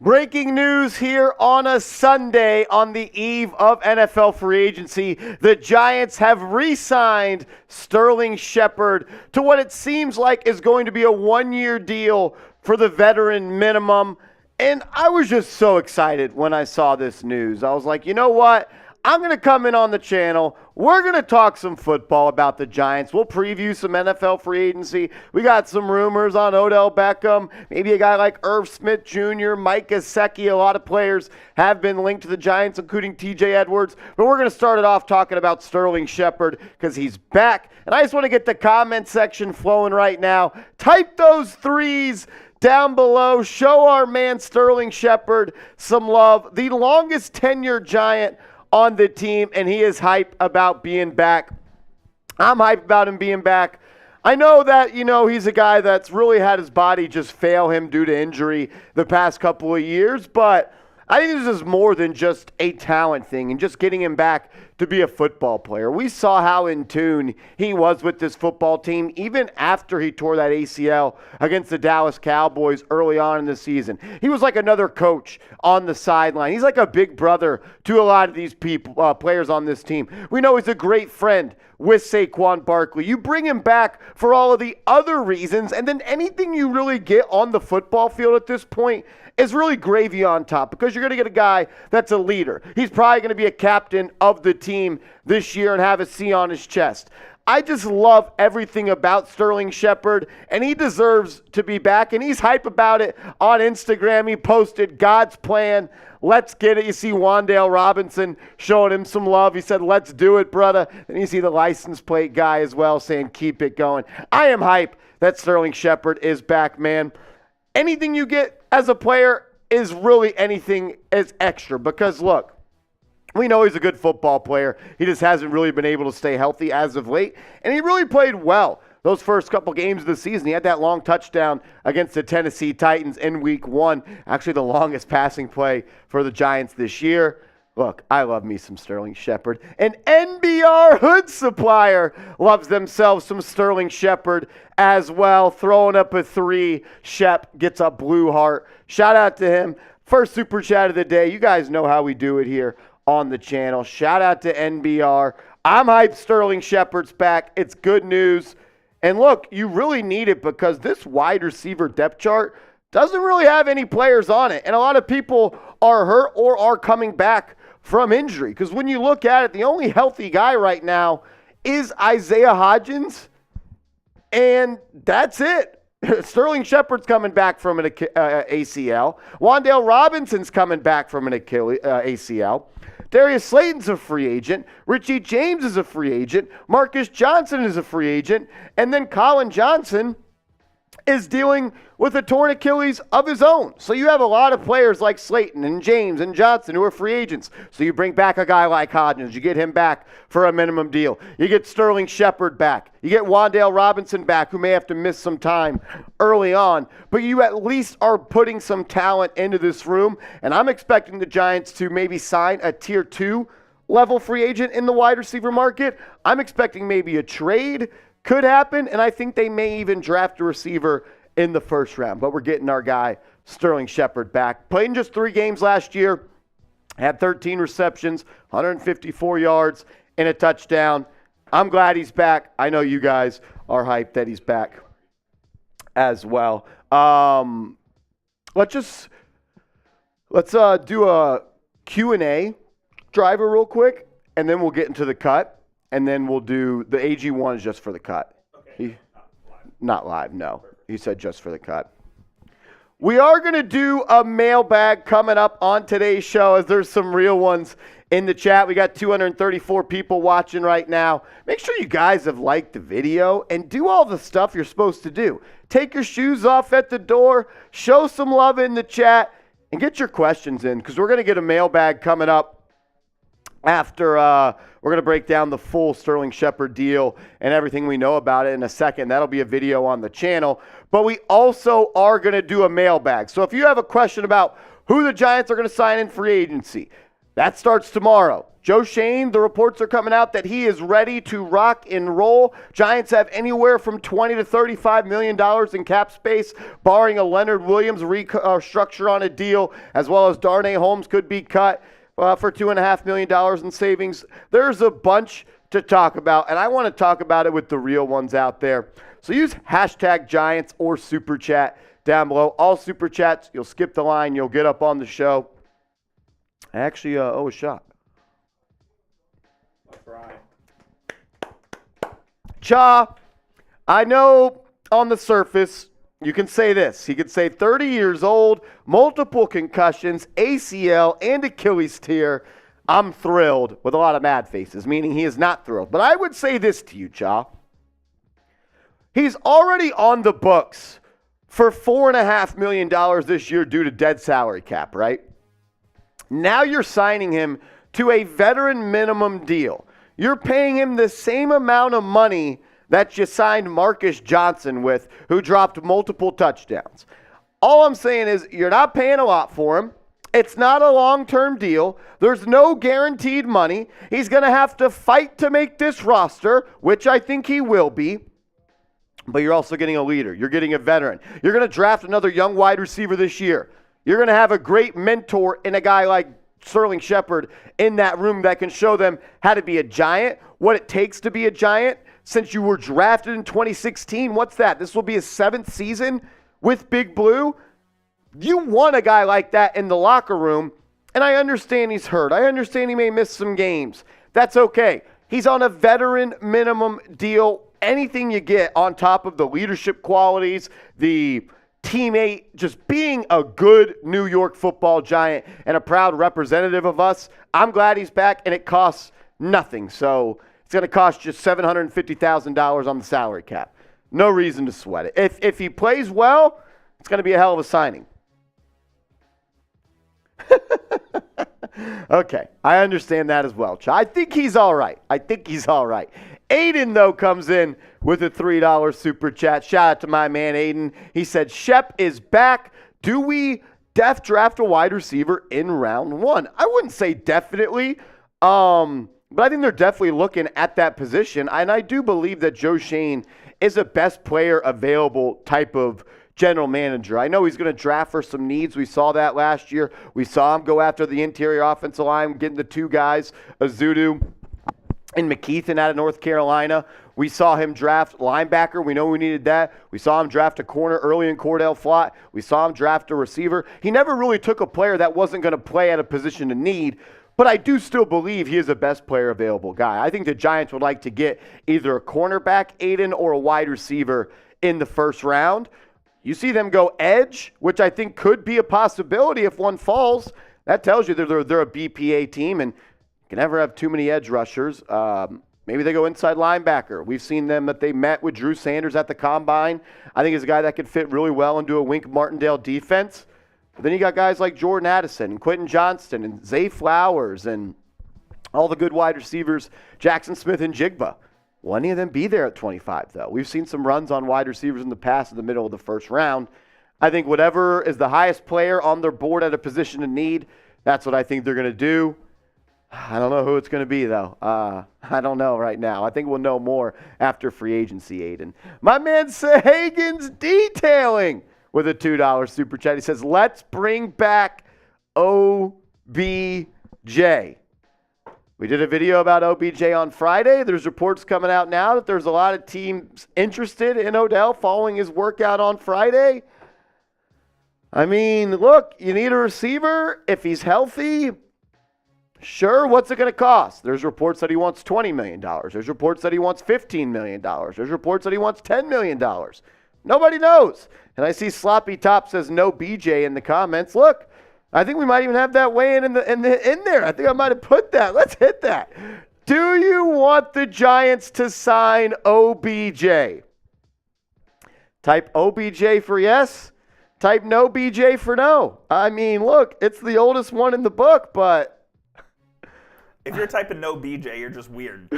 Breaking news here on a Sunday on the eve of NFL free agency. The Giants have re-signed Sterling Shepard to what it seems like is going to be a one-year deal for the veteran minimum. And I was just so excited when I saw this news. I was like, you know what? I'm going to come in on the channel. We're going to talk some football about the Giants. We'll preview some NFL free agency. We got some rumors on Odell Beckham, maybe a guy like Irv Smith Jr., Mike Gesicki. A lot of players have been linked to the Giants, including TJ Edwards. But we're going to start it off talking about Sterling Shepard because he's back. And I just want to get the comment section flowing right now. Type those threes down below. Show our man Sterling Shepard some love. The longest tenured Giant on the team, and he is hyped about being back. I'm hyped about him being back. I know that, he's a guy that's really had his body just fail him due to injury the past couple of years, but I think this is more than just a talent thing and just getting him back to be a football player. We saw how in tune he was with this football team even after he tore that ACL against the Dallas Cowboys early on in the season. He was like another coach on the sideline. He's like a big brother to a lot of these people, players on this team. We know he's a great friend with Saquon Barkley. You bring him back for all of the other reasons, and then anything you really get on the football field at this point is really gravy on top because you're going to get a guy that's a leader. He's probably going to be a captain of the team this year and have a C on his chest. I just love everything about Sterling Shepard, and he deserves to be back, and he's hype about it on Instagram. He posted God's plan. Let's get it. You see Wan'Dale Robinson showing him some love. He said, let's do it, brother. And you see the license plate guy as well saying, keep it going. I am hype that Sterling Shepard is back, man. Anything you get as a player is really anything as extra because, look, we know he's a good football player. He just hasn't really been able to stay healthy as of late, and he really played well those first couple games of the season. He had that long touchdown against the Tennessee Titans in Week 1, actually the longest passing play for the Giants this year. Look, I love me some Sterling Shepard. An NBR hood supplier loves themselves some Sterling Shepard as well. Throwing up a 3. Shep gets a blue heart. Shout out to him. First super chat of the day. You guys know how we do it here on the channel. Shout out to NBR. I'm hyped Sterling Shepard's back. It's good news. And look, you really need it because this wide receiver depth chart doesn't really have any players on it. And a lot of people are hurt or are coming back from injury. Because when you look at it, the only healthy guy right now is Isaiah Hodgins. And that's it. Sterling Shepard's coming back from an ACL. Wan'Dale Robinson's coming back from an ACL. Darius Slayton's a free agent. Richie James is a free agent. Marcus Johnson is a free agent. And then Colin Johnson is dealing with a torn Achilles of his own. So you have a lot of players like Slayton and James and Johnson who are free agents. So you bring back a guy like Hodgins. You get him back for a minimum deal. You get Sterling Shepard back. You get Wan'Dale Robinson back, who may have to miss some time early on. But you at least are putting some talent into this room. And I'm expecting the Giants to maybe sign a tier 2 level free agent in the wide receiver market. I'm expecting maybe a trade could happen, and I think they may even draft a receiver in the first round. But we're getting our guy, Sterling Shepard, back. Played in just 3 games last year, had 13 receptions, 154 yards, and a touchdown. I'm glad he's back. I know you guys are hyped that he's back as well. Let's do a Q&A driver real quick, and then we'll get into the cut. And then we'll do the AG1 is just for the cut. Okay. Not live, no. He said just for the cut. We are going to do a mailbag coming up on today's show as there's some real ones in the chat. We got 234 people watching right now. Make sure you guys have liked the video and do all the stuff you're supposed to do. Take your shoes off at the door, show some love in the chat, and get your questions in because we're going to get a mailbag coming up after we're going to break down the full Sterling Shepard deal and everything we know about it in a second. That'll be a video on the channel. But we also are going to do a mailbag. So if you have a question about who the Giants are going to sign in free agency, That starts tomorrow. Joe Schoen, the reports are coming out that he is ready to rock and roll. Giants have anywhere from $20 to $35 million in cap space, barring a Leonard Williams restructure on a deal, as well as Darnay Holmes could be cut for $2.5 million in savings. There's a bunch to talk about, and I want to talk about it with the real ones out there. So use hashtag Giants or Super Chat down below. All Super Chats, you'll skip the line, you'll get up on the show. I actually owe a shot. Cha, I know on the surface you can say this. He could say 30 years old, multiple concussions, ACL, and Achilles tear. I'm thrilled, with a lot of mad faces, meaning he is not thrilled. But I would say this to you, Cha. He's already on the books for $4.5 million this year due to dead salary cap, right? Now you're signing him to a veteran minimum deal. You're paying him the same amount of money that you signed Marcus Johnson with, who dropped multiple touchdowns. All I'm saying is you're not paying a lot for him. It's not a long-term deal. There's no guaranteed money. He's going to have to fight to make this roster, which I think he will be. But you're also getting a leader. You're getting a veteran. You're going to draft another young wide receiver this year. You're going to have a great mentor in a guy like Sterling Shepard in that room that can show them how to be a Giant, what it takes to be a Giant. Since you were drafted in 2016, what's that? This will be his 7th season with Big Blue. You want a guy like that in the locker room, and I understand he's hurt. I understand he may miss some games. That's okay. He's on a veteran minimum deal. Anything you get on top of the leadership qualities, the teammate, just being a good New York Football Giant and a proud representative of us. I'm glad he's back, and it costs nothing. So it's going to cost you $750,000 on the salary cap. No reason to sweat it. If he plays well, it's going to be a hell of a signing. Okay, I understand that as well. I think he's all right. Aiden, though, comes in with a $3 super chat. Shout out to my man, Aiden. He said, Shep is back. Do we draft a wide receiver in round 1? I wouldn't say definitely, but I think they're definitely looking at that position. And I do believe that Joe Schoen is a best player available type of general manager. I know he's going to draft for some needs. We saw that last year. We saw him go after the interior offensive line, getting the 2 guys, Azudu and McKeithen out of North Carolina. We saw him draft linebacker. We know we needed that. We saw him draft a corner early in Cordell Flott. We saw him draft a receiver. He never really took a player that wasn't going to play at a position of need, but I do still believe he is the best player available guy. I think the Giants would like to get either a cornerback, Aiden, or a wide receiver in the first round. You see them go edge, which I think could be a possibility if one falls. That tells you they're a BPA team, and you can never have too many edge rushers. Maybe they go inside linebacker. We've seen them that they met with Drew Sanders at the Combine. I think he's a guy that could fit really well into a Wink Martindale defense. But then you got guys like Jordan Addison and Quentin Johnston and Zay Flowers and all the good wide receivers, Jackson Smith and Jigba. Will any of them be there at 25, though? We've seen some runs on wide receivers in the past in the middle of the first round. I think whatever is the highest player on their board at a position of need, that's what I think they're going to do. I don't know who it's going to be, though. I don't know right now. I think we'll know more after free agency, Aiden. My man Sahagan's Detailing with a $2 super chat. He says, let's bring back OBJ. We did a video about OBJ on Friday. There's reports coming out now that there's a lot of teams interested in Odell following his workout on Friday. I mean, look, you need a receiver. If he's healthy, sure, what's it going to cost? There's reports that he wants $20 million. There's reports that he wants $15 million. There's reports that he wants $10 million. Nobody knows. And I see Sloppy Top says no BJ in the comments. Look, I think we might even have that weighing in there. I think I might have put that. Let's hit that. Do you want the Giants to sign OBJ? Type OBJ for yes. Type no BJ for no. I mean, look, it's the oldest one in the book, but if you're typing no BJ, you're just weird.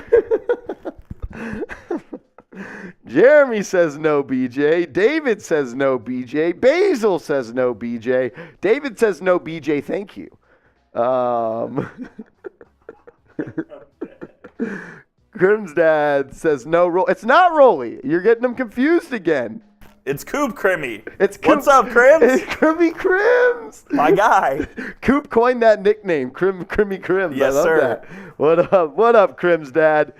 Jeremy says no BJ. David says no BJ. Basil says no BJ. David says no BJ, thank you. Crim's dad says no roll. It's not Rolly. You're getting them confused again. It's Coop Crimmy. What's up, Crims? It's Crimmy Crims. My guy. Coop coined that nickname, Crimmy Crims. Yes, I love sir. that. What up? What up, Crim's dad?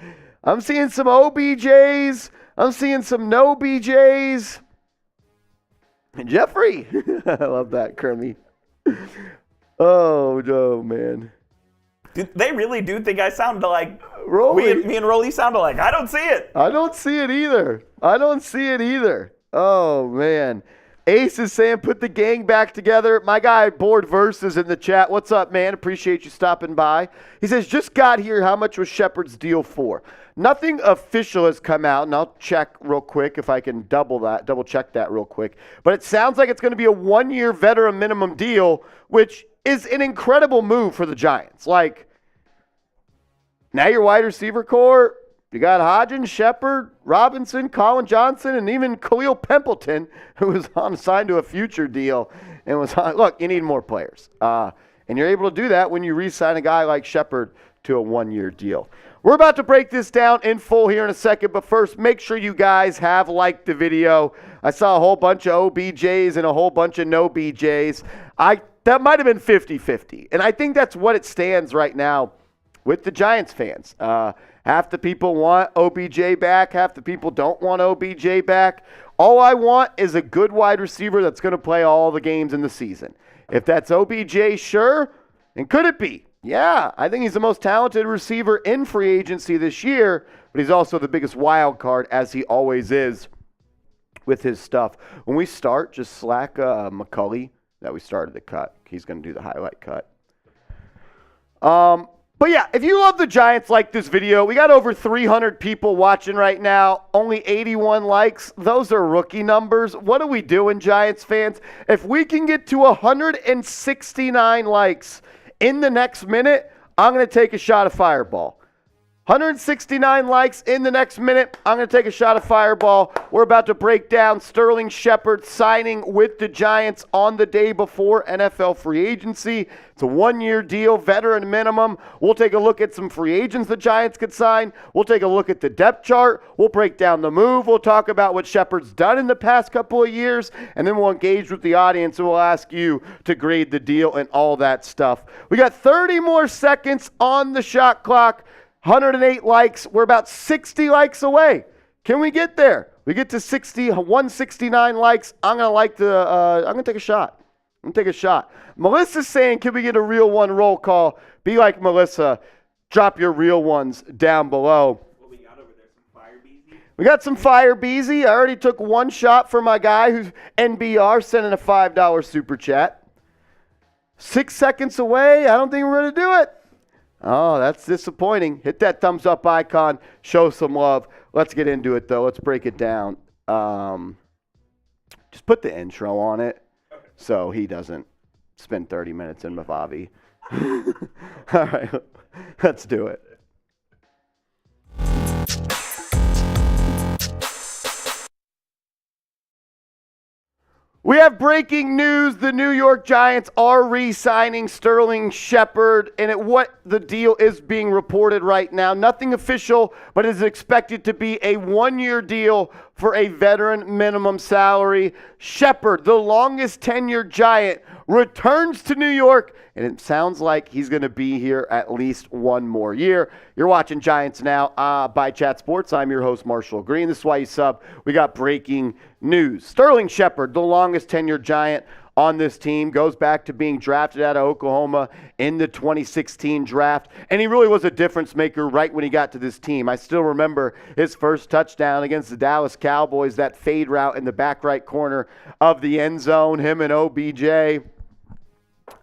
I'm seeing some OBJs. I'm seeing some no BJs. Jeffrey. I love that, Crimmy. Oh, no, man. They really do think I sound like Rolly. me and Rolly sound alike. I don't see it. I don't see it either. Oh, man. Ace is saying, put the gang back together. My guy, Board Versus, in the chat. What's up, man? Appreciate you stopping by. He says, just got here. How much was Shepard's deal for? Nothing official has come out, and I'll check real quick if I can double check that real quick. But it sounds like it's going to be a 1-year veteran minimum deal, which is an incredible move for the Giants. Like, now your wide receiver core, you got Hodgins, Shepard, Robinson, Colin Johnson, and even Khalil Pimpleton, who was signed to a future deal and was on. Look, you need more players. And you're able to do that when you re-sign a guy like Shepard to a 1-year deal. We're about to break this down in full here in a second, but first, make sure you guys have liked the video. I saw a whole bunch of OBJs and a whole bunch of no BJs. That might have been 50-50, and I think that's what it stands right now with the Giants fans. Half the people want OBJ back. Half the people don't want OBJ back. All I want is a good wide receiver that's going to play all the games in the season. If that's OBJ, sure. And could it be? Yeah, I think he's the most talented receiver in free agency this year, but he's also the biggest wild card, as he always is with his stuff. When we start, just slack McCulley that we started the cut. He's going to do the highlight cut. But yeah, if you love the Giants, like this video. We got over 300 people watching right now. Only 81 likes. Those are rookie numbers. What are we doing, Giants fans? If we can get to 169 likes in the next minute, I'm going to take a shot of Fireball. 169 likes in the next minute. I'm going to take a shot of Fireball. We're about to break down Sterling Shepard signing with the Giants on the day before NFL free agency. It's a 1-year deal, veteran minimum. We'll take a look at some free agents the Giants could sign. We'll take a look at the depth chart. We'll break down the move. We'll talk about what Shepard's done in the past couple of years, and then we'll engage with the audience, and we'll ask you to grade the deal and all that stuff. We got 30 more seconds on the shot clock. 108 likes. We're about 60 likes away. Can we get there? We get to 169 likes. I'm gonna take a shot. I'm gonna take a shot. Melissa's saying, can we get a real one roll call? Be like Melissa. Drop your real ones down below. What we got over there? Some Fire Beezy? We got some Fire Beezy. I already took one shot for my guy who's NBR sending a $5 super chat. 6 seconds away. I don't think we're gonna do it. Oh, that's disappointing. Hit that thumbs up icon. Show some love. Let's get into it, though. Let's break it down. Just put the intro on it so he doesn't spend 30 minutes in Mavavi. All right, let's do it. We have breaking news. The New York Giants are re-signing Sterling Shepard, and what the deal is being reported right now. Nothing official, but it is expected to be a 1-year deal for a veteran minimum salary. Shepard, the longest tenured Giant, returns to New York, and it sounds like he's going to be here at least 1 more year. You're watching Giants Now by Chat Sports. I'm your host, Marshall Green. This is why you sub. We got breaking news. Sterling Shepard, the longest tenured Giant on this team, goes back to being drafted out of Oklahoma in the 2016 draft, and he really was a difference maker right when he got to this team. I still remember his first touchdown against the Dallas Cowboys, that fade route in the back right corner of the end zone, him and OBJ.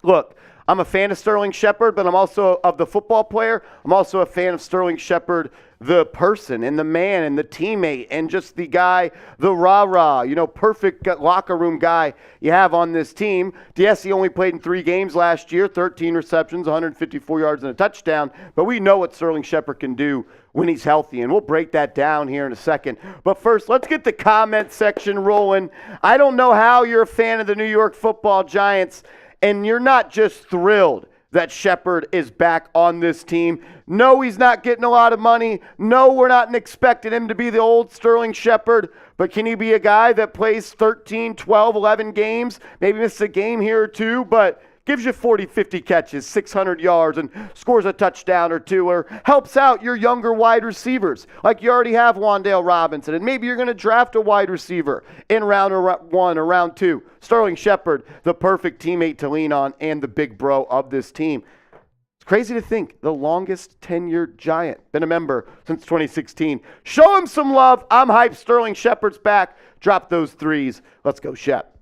Look, I'm a fan of Sterling Shepard, but I'm also of the football player. I'm also a fan of Sterling Shepard, the person and the man and the teammate and just the guy, the rah-rah, perfect locker room guy you have on this team. Yes, he only played in 3 games last year, 13 receptions, 154 yards and a touchdown, but we know what Sterling Shepard can do when he's healthy, and we'll break that down here in a second. But first, let's get the comment section rolling. I don't know how you're a fan of the New York Football Giants and you're not just thrilled that Shepard is back on this team. No, he's not getting a lot of money. No, we're not expecting him to be the old Sterling Shepard. But can he be a guy that plays 13, 12, 11 games, maybe misses a game here or two, but gives you 40, 50 catches, 600 yards, and scores a touchdown or two, or helps out your younger wide receivers, like you already have Wan'Dale Robinson, and maybe you're going to draft a wide receiver in round 1 or round 2. Sterling Shepard, the perfect teammate to lean on and the big bro of this team. It's crazy to think the longest tenured Giant, been a member since 2016. Show him some love. I'm hyped. Sterling Shepard's back. Drop those threes. Let's go, Shep.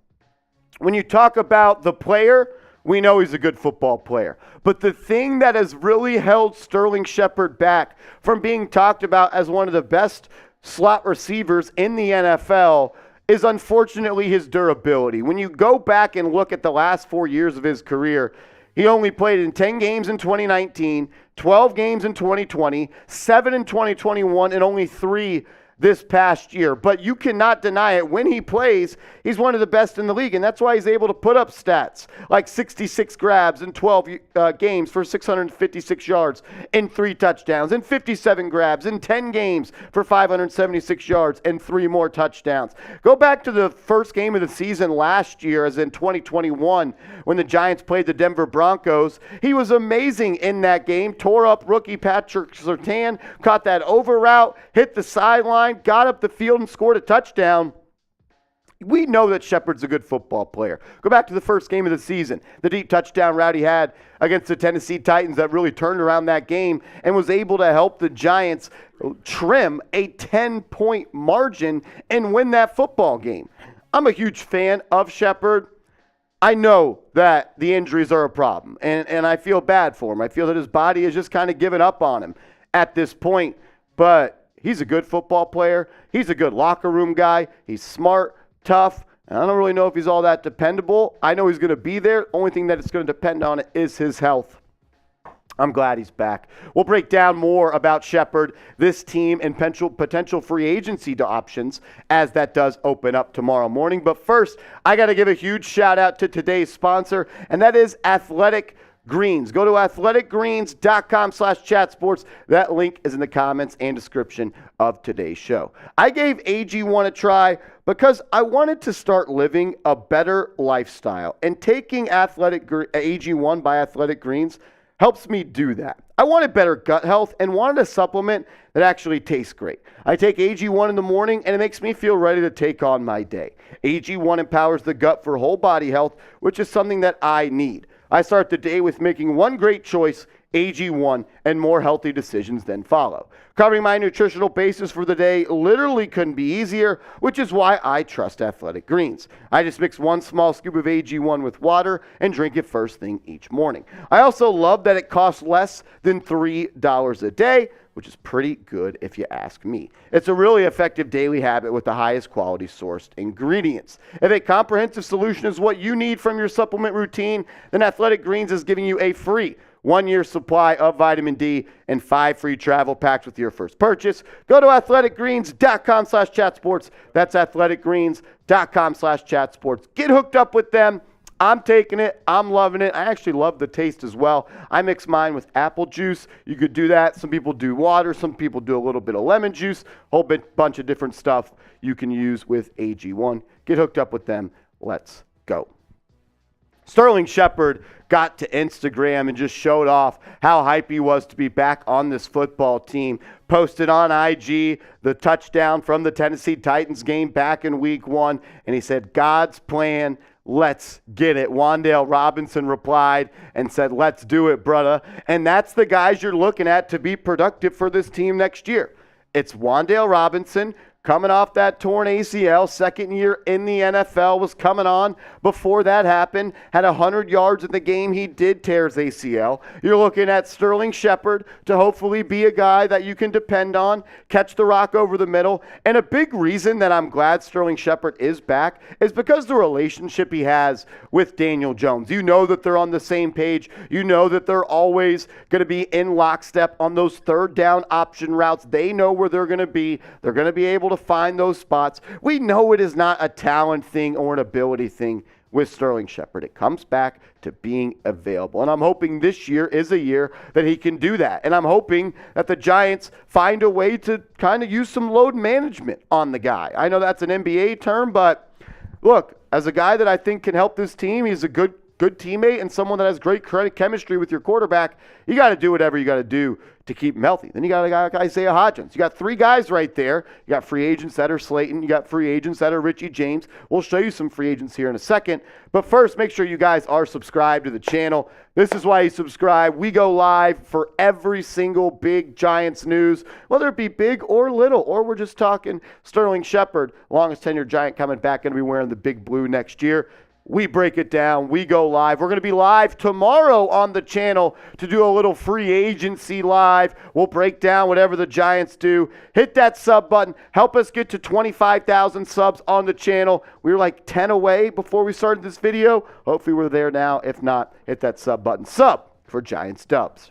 When you talk about the player, we know he's a good football player. But the thing that has really held Sterling Shepard back from being talked about as one of the best slot receivers in the NFL is unfortunately his durability. When you go back and look at the last 4 years of his career, he only played in 10 games in 2019, 12 games in 2020, 7 in 2021, and only 3 this past year. But you cannot deny it. When he plays, he's one of the best in the league, and that's why he's able to put up stats like 66 grabs in 12 games for 656 yards and 3 touchdowns, and 57 grabs in 10 games for 576 yards and 3 more touchdowns. Go back to the first game of the season last year, as in 2021, when the Giants played the Denver Broncos. He was amazing in that game, tore up rookie Patrick Surtain, caught that over route, hit the sideline, got up the field and scored a touchdown. We know that Shepard's a good football player. Go back to the first game of the season, the deep touchdown route he had against the Tennessee Titans that really turned around that game and was able to help the Giants trim a 10-point margin and win that football game. I'm a huge fan of Shepard. I know that the injuries are a problem, and I feel bad for him. I feel that his body has just kind of given up on him at this point, but he's a good football player. He's a good locker room guy. He's smart, tough, and I don't really know if he's all that dependable. I know he's going to be there. Only thing that it's going to depend on is his health. I'm glad he's back. We'll break down more about Shepard, this team, and potential free agency options as that does open up tomorrow morning. But first, I got to give a huge shout out to today's sponsor, and that is Athletic Greens. Go to athleticgreens.com/chatsports. That link is in the comments and description of today's show. I gave AG1 a try because I wanted to start living a better lifestyle, and taking AG1 by Athletic Greens helps me do that. I wanted better gut health and wanted a supplement that actually tastes great. I take AG1 in the morning and it makes me feel ready to take on my day. AG1 empowers the gut for whole body health, which is something that I need. I start the day with making one great choice, AG1, and more healthy decisions then follow. Covering my nutritional basis for the day literally couldn't be easier, which is why I trust Athletic Greens. I just mix 1 small scoop of AG1 with water and drink it first thing each morning. I also love that it costs less than $3 a day, which is pretty good if you ask me. It's a really effective daily habit with the highest quality sourced ingredients. If a comprehensive solution is what you need from your supplement routine, then Athletic Greens is giving you a free 1-year supply of vitamin D and 5 free travel packs with your first purchase. Go to athleticgreens.com/chatsports. That's athleticgreens.com/chatsports. Get hooked up with them. I'm taking it. I'm loving it. I actually love the taste as well. I mix mine with apple juice. You could do that. Some people do water. Some people do a little bit of lemon juice. Whole bunch of different stuff you can use with AG1. Get hooked up with them. Let's go. Sterling Shepard got to Instagram and just showed off how hype he was to be back on this football team. Posted on IG the touchdown from the Tennessee Titans game back in week 1, and he said, "God's plan, let's get it." Wan'Dale Robinson replied and said, "Let's do it, brother." And that's the guys you're looking at to be productive for this team next year. It's Wan'Dale Robinson, coming off that torn ACL, second year in the NFL, was coming on before that happened, had 100 yards in the game he did tear his ACL. You're looking at Sterling Shepard to hopefully be a guy that you can depend on, catch the rock over the middle. And a big reason that I'm glad Sterling Shepard is back is because the relationship he has with Daniel Jones. You know that they're on the same page. You know that they're always going to be in lockstep on those third down option routes. They know where they're going to be. They're going to be able to find those spots. We know it is not a talent thing or an ability thing. with Sterling Shepard. It comes back to being available. And I'm hoping this year is a year that he can do that. And I'm hoping that the Giants find a way to kind of use some load management on the guy. I know that's an NBA term, but look, as a guy that I think can help this team, he's a good teammate and someone that has great chemistry with your quarterback. You got to do whatever you got to do to keep him healthy. Then you got a guy like Isaiah Hodgins. You got three guys right there. You got free agents that are Slayton. You got free agents that are Richie James. We'll show you some free agents here in a second. But first, make sure you guys are subscribed to the channel. This is why you subscribe. We go live for every single big Giants news, whether it be big or little, or we're just talking Sterling Shepard, longest tenured Giant, coming back, going to be wearing the big blue next year. We break it down. We go live. We're going to be live tomorrow on the channel to do a little free agency live. We'll break down whatever the Giants do. Hit that sub button. Help us get to 25,000 subs on the channel. We were like 10 away before we started this video. Hopefully we're there now. If not, hit that sub button. Sub for Giants dubs.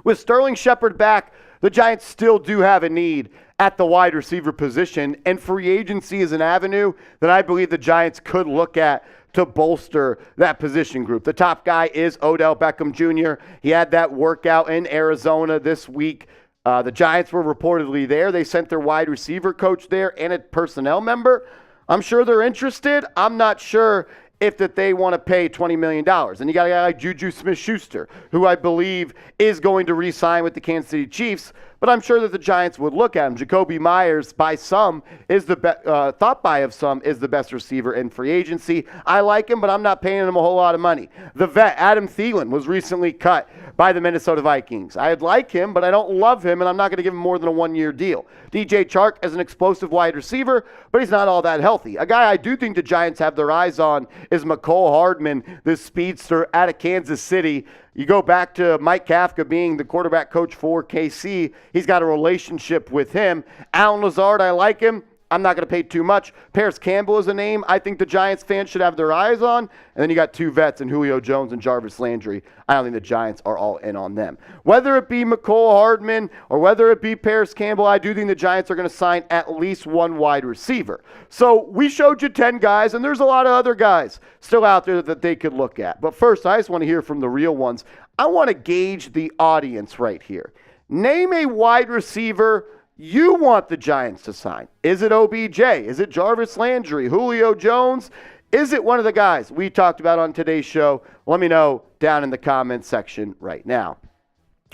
With Sterling Shepard back, the Giants still do have a need at the wide receiver position, and free agency is an avenue that I believe the Giants could look at to bolster that position group. The top guy is Odell Beckham Jr. He had that workout in Arizona this week. The Giants were reportedly there. They sent their wide receiver coach there and a personnel member. I'm sure they're interested. I'm not sure if that they want to pay $20 million. And you got a guy like Juju Smith-Schuster, who I believe is going to re-sign with the Kansas City Chiefs, but I'm sure that the Giants would look at him. Jacoby Myers, by some, is thought by of some, is the best receiver in free agency. I like him, but I'm not paying him a whole lot of money. The vet, Adam Thielen, was recently cut by the Minnesota Vikings. I'd like him, but I don't love him, and I'm not going to give him more than a one-year deal. DJ Chark is an explosive wide receiver, but he's not all that healthy. A guy I do think the Giants have their eyes on is McCole Hardman, this speedster out of Kansas City. You go back to Mike Kafka being the quarterback coach for KC. He's got a relationship with him. Alan Lazard, I like him. I'm not going to pay too much. Paris Campbell is a name I think the Giants fans should have their eyes on. And then you got two vets in Julio Jones and Jarvis Landry. I don't think the Giants are all in on them. Whether it be McCole Hardman or whether it be Paris Campbell, I do think the Giants are going to sign at least one wide receiver. So we showed you 10 guys, and there's a lot of other guys still out there that they could look at. But first, I just want to hear from the real ones. I want to gauge the audience right here. Name a wide receiver you want the Giants to sign. Is it OBJ? Is it Jarvis Landry? Julio Jones? Is it one of the guys we talked about on today's show? Let me know down in the comments section right now.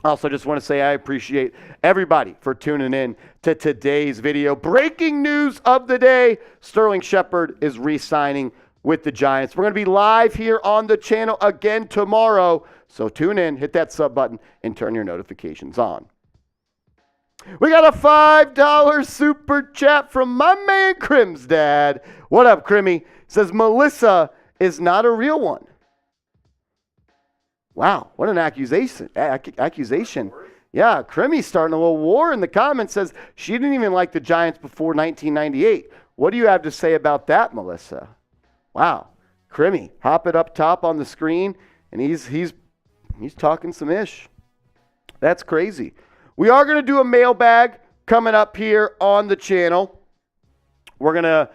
Also, just want to say I appreciate everybody for tuning in to today's video. Breaking news of the day, Sterling Shepard is re-signing with the Giants. We're going to be live here on the channel again tomorrow, so tune in, hit that sub button, and turn your notifications on. We got a $5 super chat from my man Crim's dad. What up, Crimmy? Says Melissa is not a real one. Wow, what an accusation. Yeah, Crimmy's starting a little war in the comments. Says she didn't even like the Giants before 1998. What do you have to say about that, Melissa? Wow, Crimmy, hop it up top on the screen, and he's talking some ish. That's crazy. We are going to do a mailbag coming up here on the channel. We're going to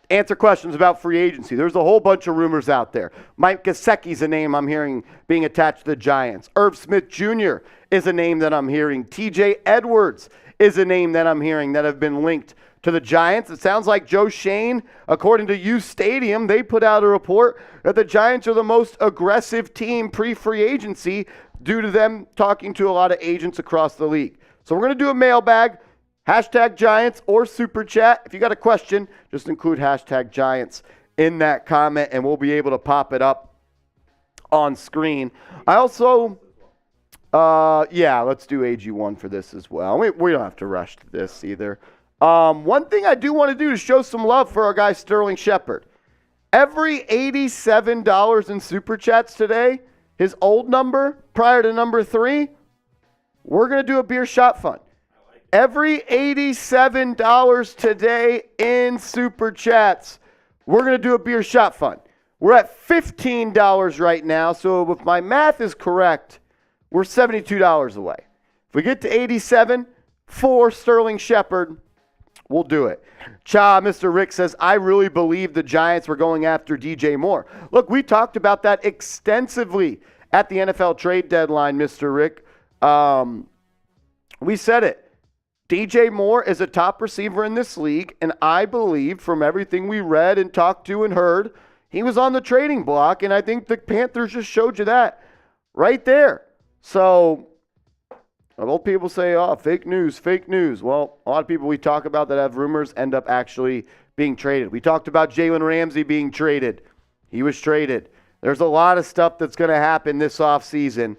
answer questions about free agency. There's a whole bunch of rumors out there. Mike Gesicki's a name I'm hearing being attached to the Giants. Irv Smith Jr. is a name that I'm hearing. TJ Edwards is a name that I'm hearing that have been linked to the Giants. It sounds like Joe Schoen, according to U Stadium, they put out a report that the Giants are the most aggressive team pre-free agency due to them talking to a lot of agents across the league. So we're going to do a mailbag, hashtag Giants or Super Chat. If you got a question, just include hashtag Giants in that comment, and we'll be able to pop it up on screen. I also, let's do AG1 for this as well. We don't have to rush to this either. One thing I do want to do is show some love for our guy Sterling Shepard. Every $87 in Super Chats today, his old number prior to number 3, we're going to do a beer shot fund. Every $87 today in Super Chats, we're going to do a beer shot fund. We're at $15 right now, so if my math is correct, we're $72 away. If we get to 87 for Sterling Shepard, We'll do it. Mr. Rick says, I really believe the Giants were going after DJ Moore. Look, we talked about that extensively at the NFL trade deadline, Mr. Rick. We said it. DJ Moore is a top receiver in this league, and I believe from everything we read and talked to and heard, he was on the trading block, and I think the Panthers just showed you that right there. So, old people say, oh, fake news, fake news. Well, a lot of people we talk about that have rumors end up actually being traded. We talked about Jalen Ramsey being traded. He was traded. There's a lot of stuff that's going to happen this offseason.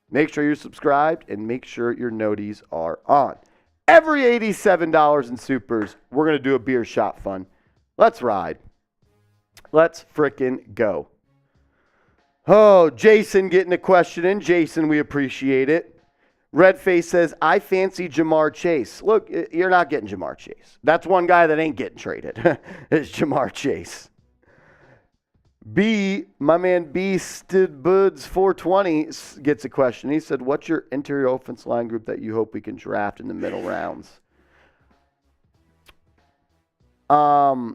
Make sure you're subscribed and make sure your noties are on. Every $87 in supers, we're going to do a beer shot fun. Let's ride. Let's frickin' go. Oh, Jason getting a question in. Jason, we appreciate it. Redface says, I fancy Jamar Chase. Look, you're not getting Jamar Chase. That's one guy that ain't getting traded. It's Jamar Chase. My man B. Stidbuds 420 gets a question. He said, what's your interior offense line group that you hope we can draft in the middle rounds? I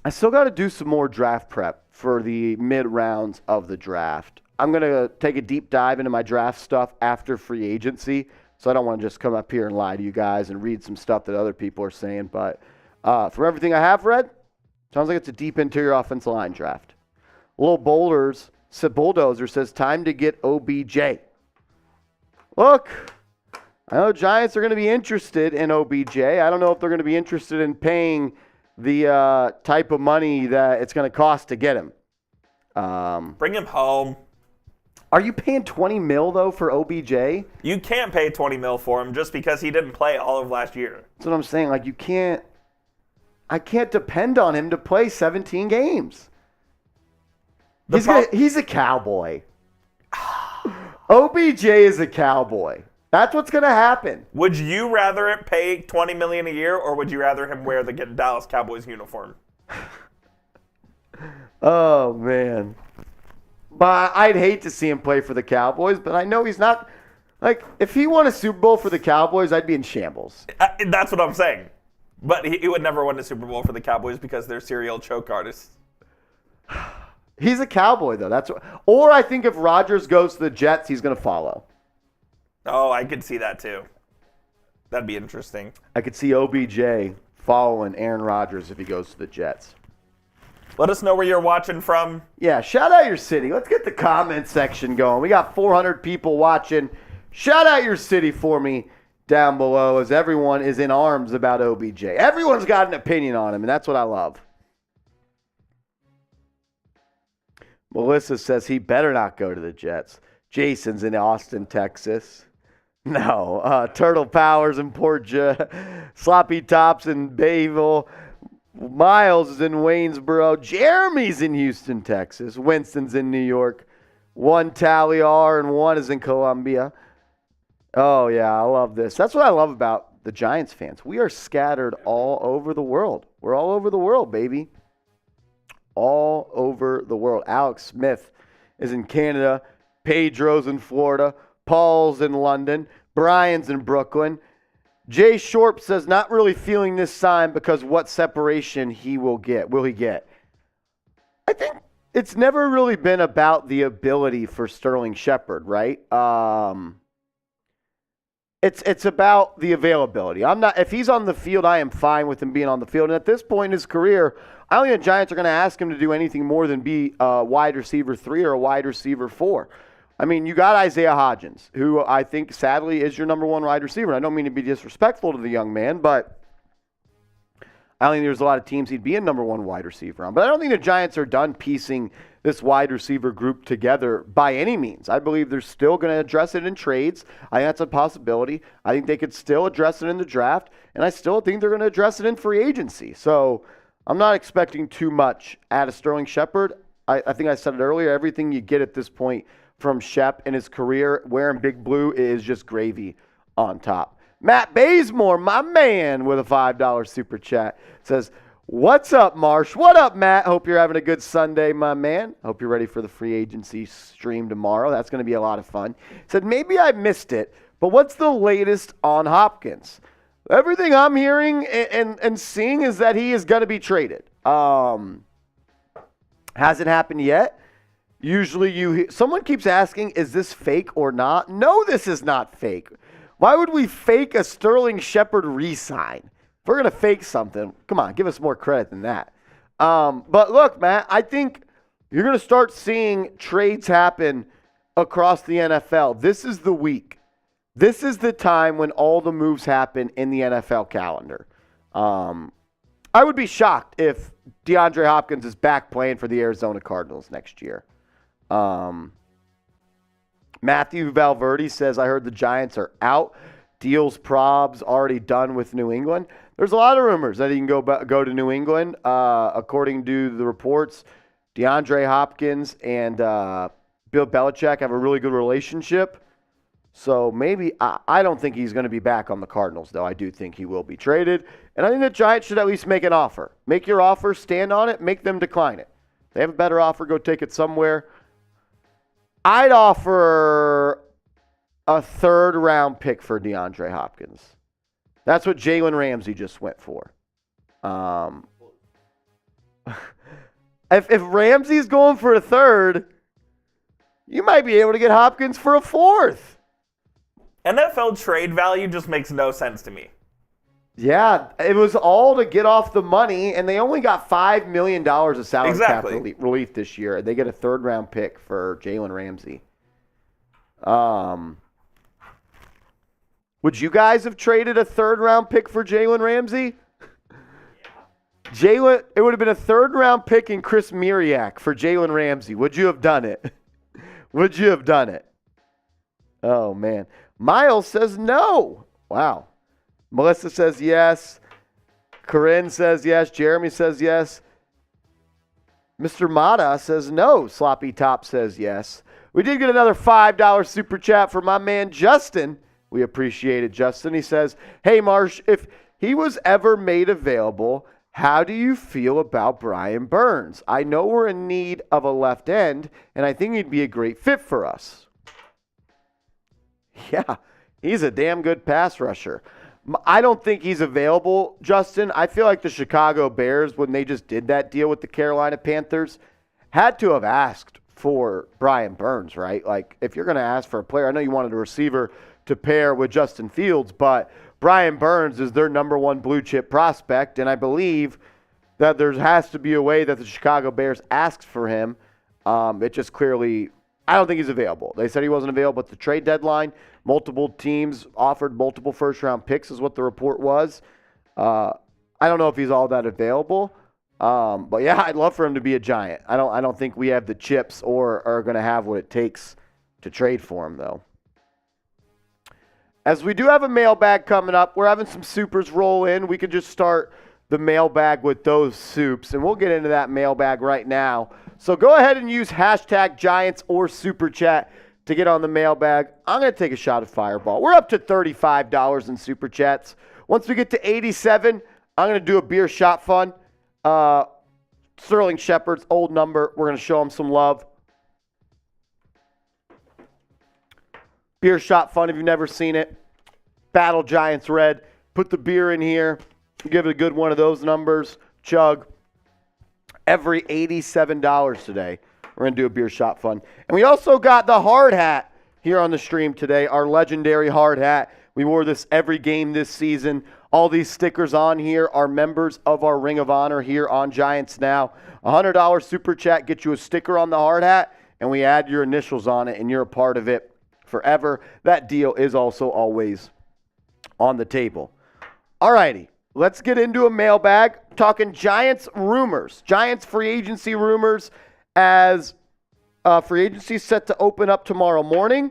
still got to do some more draft prep for the mid rounds of the draft. I'm going to take a deep dive into my draft stuff after free agency, so I don't want to just come up here and lie to you guys and read some stuff that other people are saying. But from everything I have read, sounds like it's a deep interior offensive line draft. Little Bulldozer says, time to get OBJ. Look, I know Giants are going to be interested in OBJ. I don't know if they're going to be interested in paying the type of money that it's going to cost to get him. Bring him home. Are you paying $20 million, though, for OBJ? You can't pay $20 million for him just because he didn't play all of last year. That's what I'm saying. Like, I can't depend on him to play 17 games. He's a cowboy. OBJ is a cowboy. That's what's going to happen. Would you rather it pay $20 million a year, or would you rather him wear the Dallas Cowboys uniform? Oh, man. But I'd hate to see him play for the Cowboys, but I know he's not. Like, if he won a Super Bowl for the Cowboys, I'd be in shambles. That's what I'm saying. But he would never win a Super Bowl for the Cowboys because they're serial choke artists. He's a Cowboy, though. Or I think if Rodgers goes to the Jets, he's going to follow. Oh, I could see that, too. That'd be interesting. I could see OBJ following Aaron Rodgers if he goes to the Jets. Let us know where you're watching from. Yeah, shout out your city. Let's get the comment section going. We got 400 people watching. Shout out your city for me down below as everyone is in arms about OBJ. Everyone's got an opinion on him, and that's what I love. Melissa says he better not go to the Jets. Jason's in Austin, Texas. No. Turtle Powers in Port Sloppy Tops in Bayville. Miles is in Waynesboro. Jeremy's in Houston, Texas. Winston's in New York. One Tally R and one is in Columbia. Oh, yeah, I love this. That's what I love about the Giants fans. We are scattered all over the world. We're all over the world, baby. All over the world. Alex Smith is in Canada. Pedro's in Florida. Paul's in London. Brian's in Brooklyn. Jay Shorp says, not really feeling this sign because what separation will he get? I think it's never really been about the ability for Sterling Shepard, right? It's about the availability. If he's on the field, I am fine with him being on the field. And at this point in his career, I don't think the Giants are going to ask him to do anything more than be a wide receiver 3 or a wide receiver 4. I mean, you got Isaiah Hodgins, who I think, sadly, is your number 1 wide receiver. I don't mean to be disrespectful to the young man, but I don't think there's a lot of teams he'd be a number 1 wide receiver on. But I don't think the Giants are done piecing this wide receiver group together by any means. I believe they're still going to address it in trades. I think that's a possibility. I think they could still address it in the draft, and I still think they're going to address it in free agency. So I'm not expecting too much out of Sterling Shepard. I think I said it earlier, everything you get at this point from Shep in his career wearing big blue is just gravy on top. Matt Bazemore, my man, with a $5 super chat, says, what's up, Marsh? What up, Matt? Hope you're having a good Sunday, my man. Hope you're ready for the free agency stream tomorrow. That's going to be a lot of fun. Said, maybe I missed it, but what's the latest on Hopkins? Everything I'm hearing and seeing is that he is going to be traded. Hasn't happened yet. Usually someone keeps asking, is this fake or not? No, this is not fake. Why would we fake a Sterling Shepard re-sign? If we're going to fake something, come on, give us more credit than that. But look, Matt, I think you're going to start seeing trades happen across the NFL. This is the week. This is the time when all the moves happen in the NFL calendar. I would be shocked if DeAndre Hopkins is back playing for the Arizona Cardinals next year. Matthew Valverde says, I heard the Giants are out. Deals probs already done with New England. There's a lot of rumors that he can go to New England. According to the reports, DeAndre Hopkins and Bill Belichick have a really good relationship. So maybe I don't think he's going to be back on the Cardinals, though. I do think he will be traded. And I think the Giants should at least make an offer. Make your offer, stand on it, make them decline it. If they have a better offer, go take it somewhere. I'd offer a third-round pick for DeAndre Hopkins. That's what Jalen Ramsey just went for. If Ramsey's going for a third, you might be able to get Hopkins for a fourth. NFL trade value just makes no sense to me. Yeah, it was all to get off the money, and they only got $5 million of salary cap relief this year. They get a third-round pick for Jalen Ramsey. Would you guys have traded a third-round pick for Jalen Ramsey? Yeah. It would have been a third-round pick in Chris Miriak for Jalen Ramsey. Would you have done it? Would you have done it? Oh, man. Miles says no. Wow. Melissa says yes. Corinne says yes. Jeremy says yes. Mr. Mata says no. Sloppy Top says yes. We did get another $5 super chat from my man Justin. We appreciate it, Justin. He says, hey, Marsh, if he was ever made available, how do you feel about Brian Burns? I know we're in need of a left end, and I think he'd be a great fit for us. Yeah, he's a damn good pass rusher. I don't think he's available, Justin. I feel like the Chicago Bears, when they just did that deal with the Carolina Panthers, had to have asked for Brian Burns, right? Like, if you're going to ask for a player, I know you wanted a receiver to pair with Justin Fields, but Brian Burns is their number one blue chip prospect, and I believe that there has to be a way that the Chicago Bears asked for him. It just clearly, I don't think he's available. They said he wasn't available at the trade deadline. Multiple teams offered multiple first-round picks is what the report was. I don't know if he's all that available. But, yeah, I'd love for him to be a Giant. I don't think we have the chips or are going to have what it takes to trade for him, though. As we do have a mailbag coming up, we're having some supers roll in. We could just start the mailbag with those soups, and we'll get into that mailbag right now. So go ahead and use hashtag Giants or Super Chat to get on the mailbag. I'm going to take a shot of Fireball. We're up to $35 in Super Chats. Once we get to 87, I'm going to do a beer shot fun. Sterling Shepard's old number. We're going to show him some love. Beer shot fun if you've never seen it. Battle Giants Red. Put the beer in here. Give it a good one of those numbers. Chug. Every $87 today. We're going to do a beer shot fun. And we also got the hard hat here on the stream today. Our legendary hard hat. We wore this every game this season. All these stickers on here are members of our Ring of Honor here on Giants Now. $100 super chat gets you a sticker on the hard hat, and we add your initials on it, and you're a part of it forever. That deal is also always on the table. All righty, let's get into a mailbag. Talking Giants rumors, Giants free agency rumors as free agency set to open up tomorrow morning.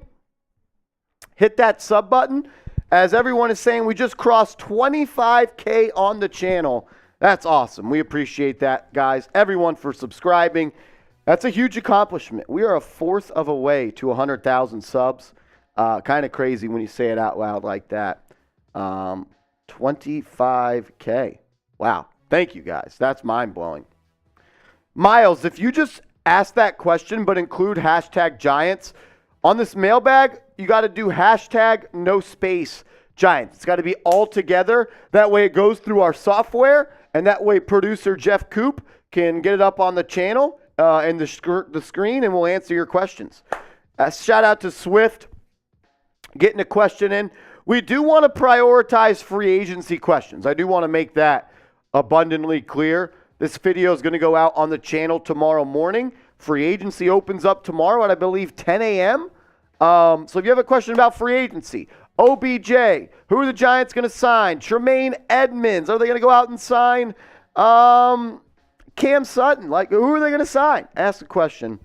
Hit that sub button. As everyone is saying, we just crossed 25K on the channel. That's awesome. We appreciate that, guys. Everyone for subscribing. That's a huge accomplishment. We are a fourth of a way to 100,000 subs. Kind of crazy when you say it out loud like that. 25K. Wow. Thank you, guys. That's mind-blowing. Miles, if you just ask that question but include hashtag Giants, on this mailbag, you got to do hashtag no space Giants. It's got to be all together. That way it goes through our software, and that way producer Jeff Coop can get it up on the channel and the screen, and we'll answer your questions. Shout out to Swift getting a question in. We do want to prioritize free agency questions. I do want to make that abundantly clear. This video is going to go out on the channel tomorrow morning. Free agency opens up tomorrow at, I believe, 10 a.m. So if you have a question about free agency, OBJ, who are the Giants going to sign? Tremaine Edmonds, are they going to go out and sign Cam Sutton? Like, who are they going to sign? Ask the question.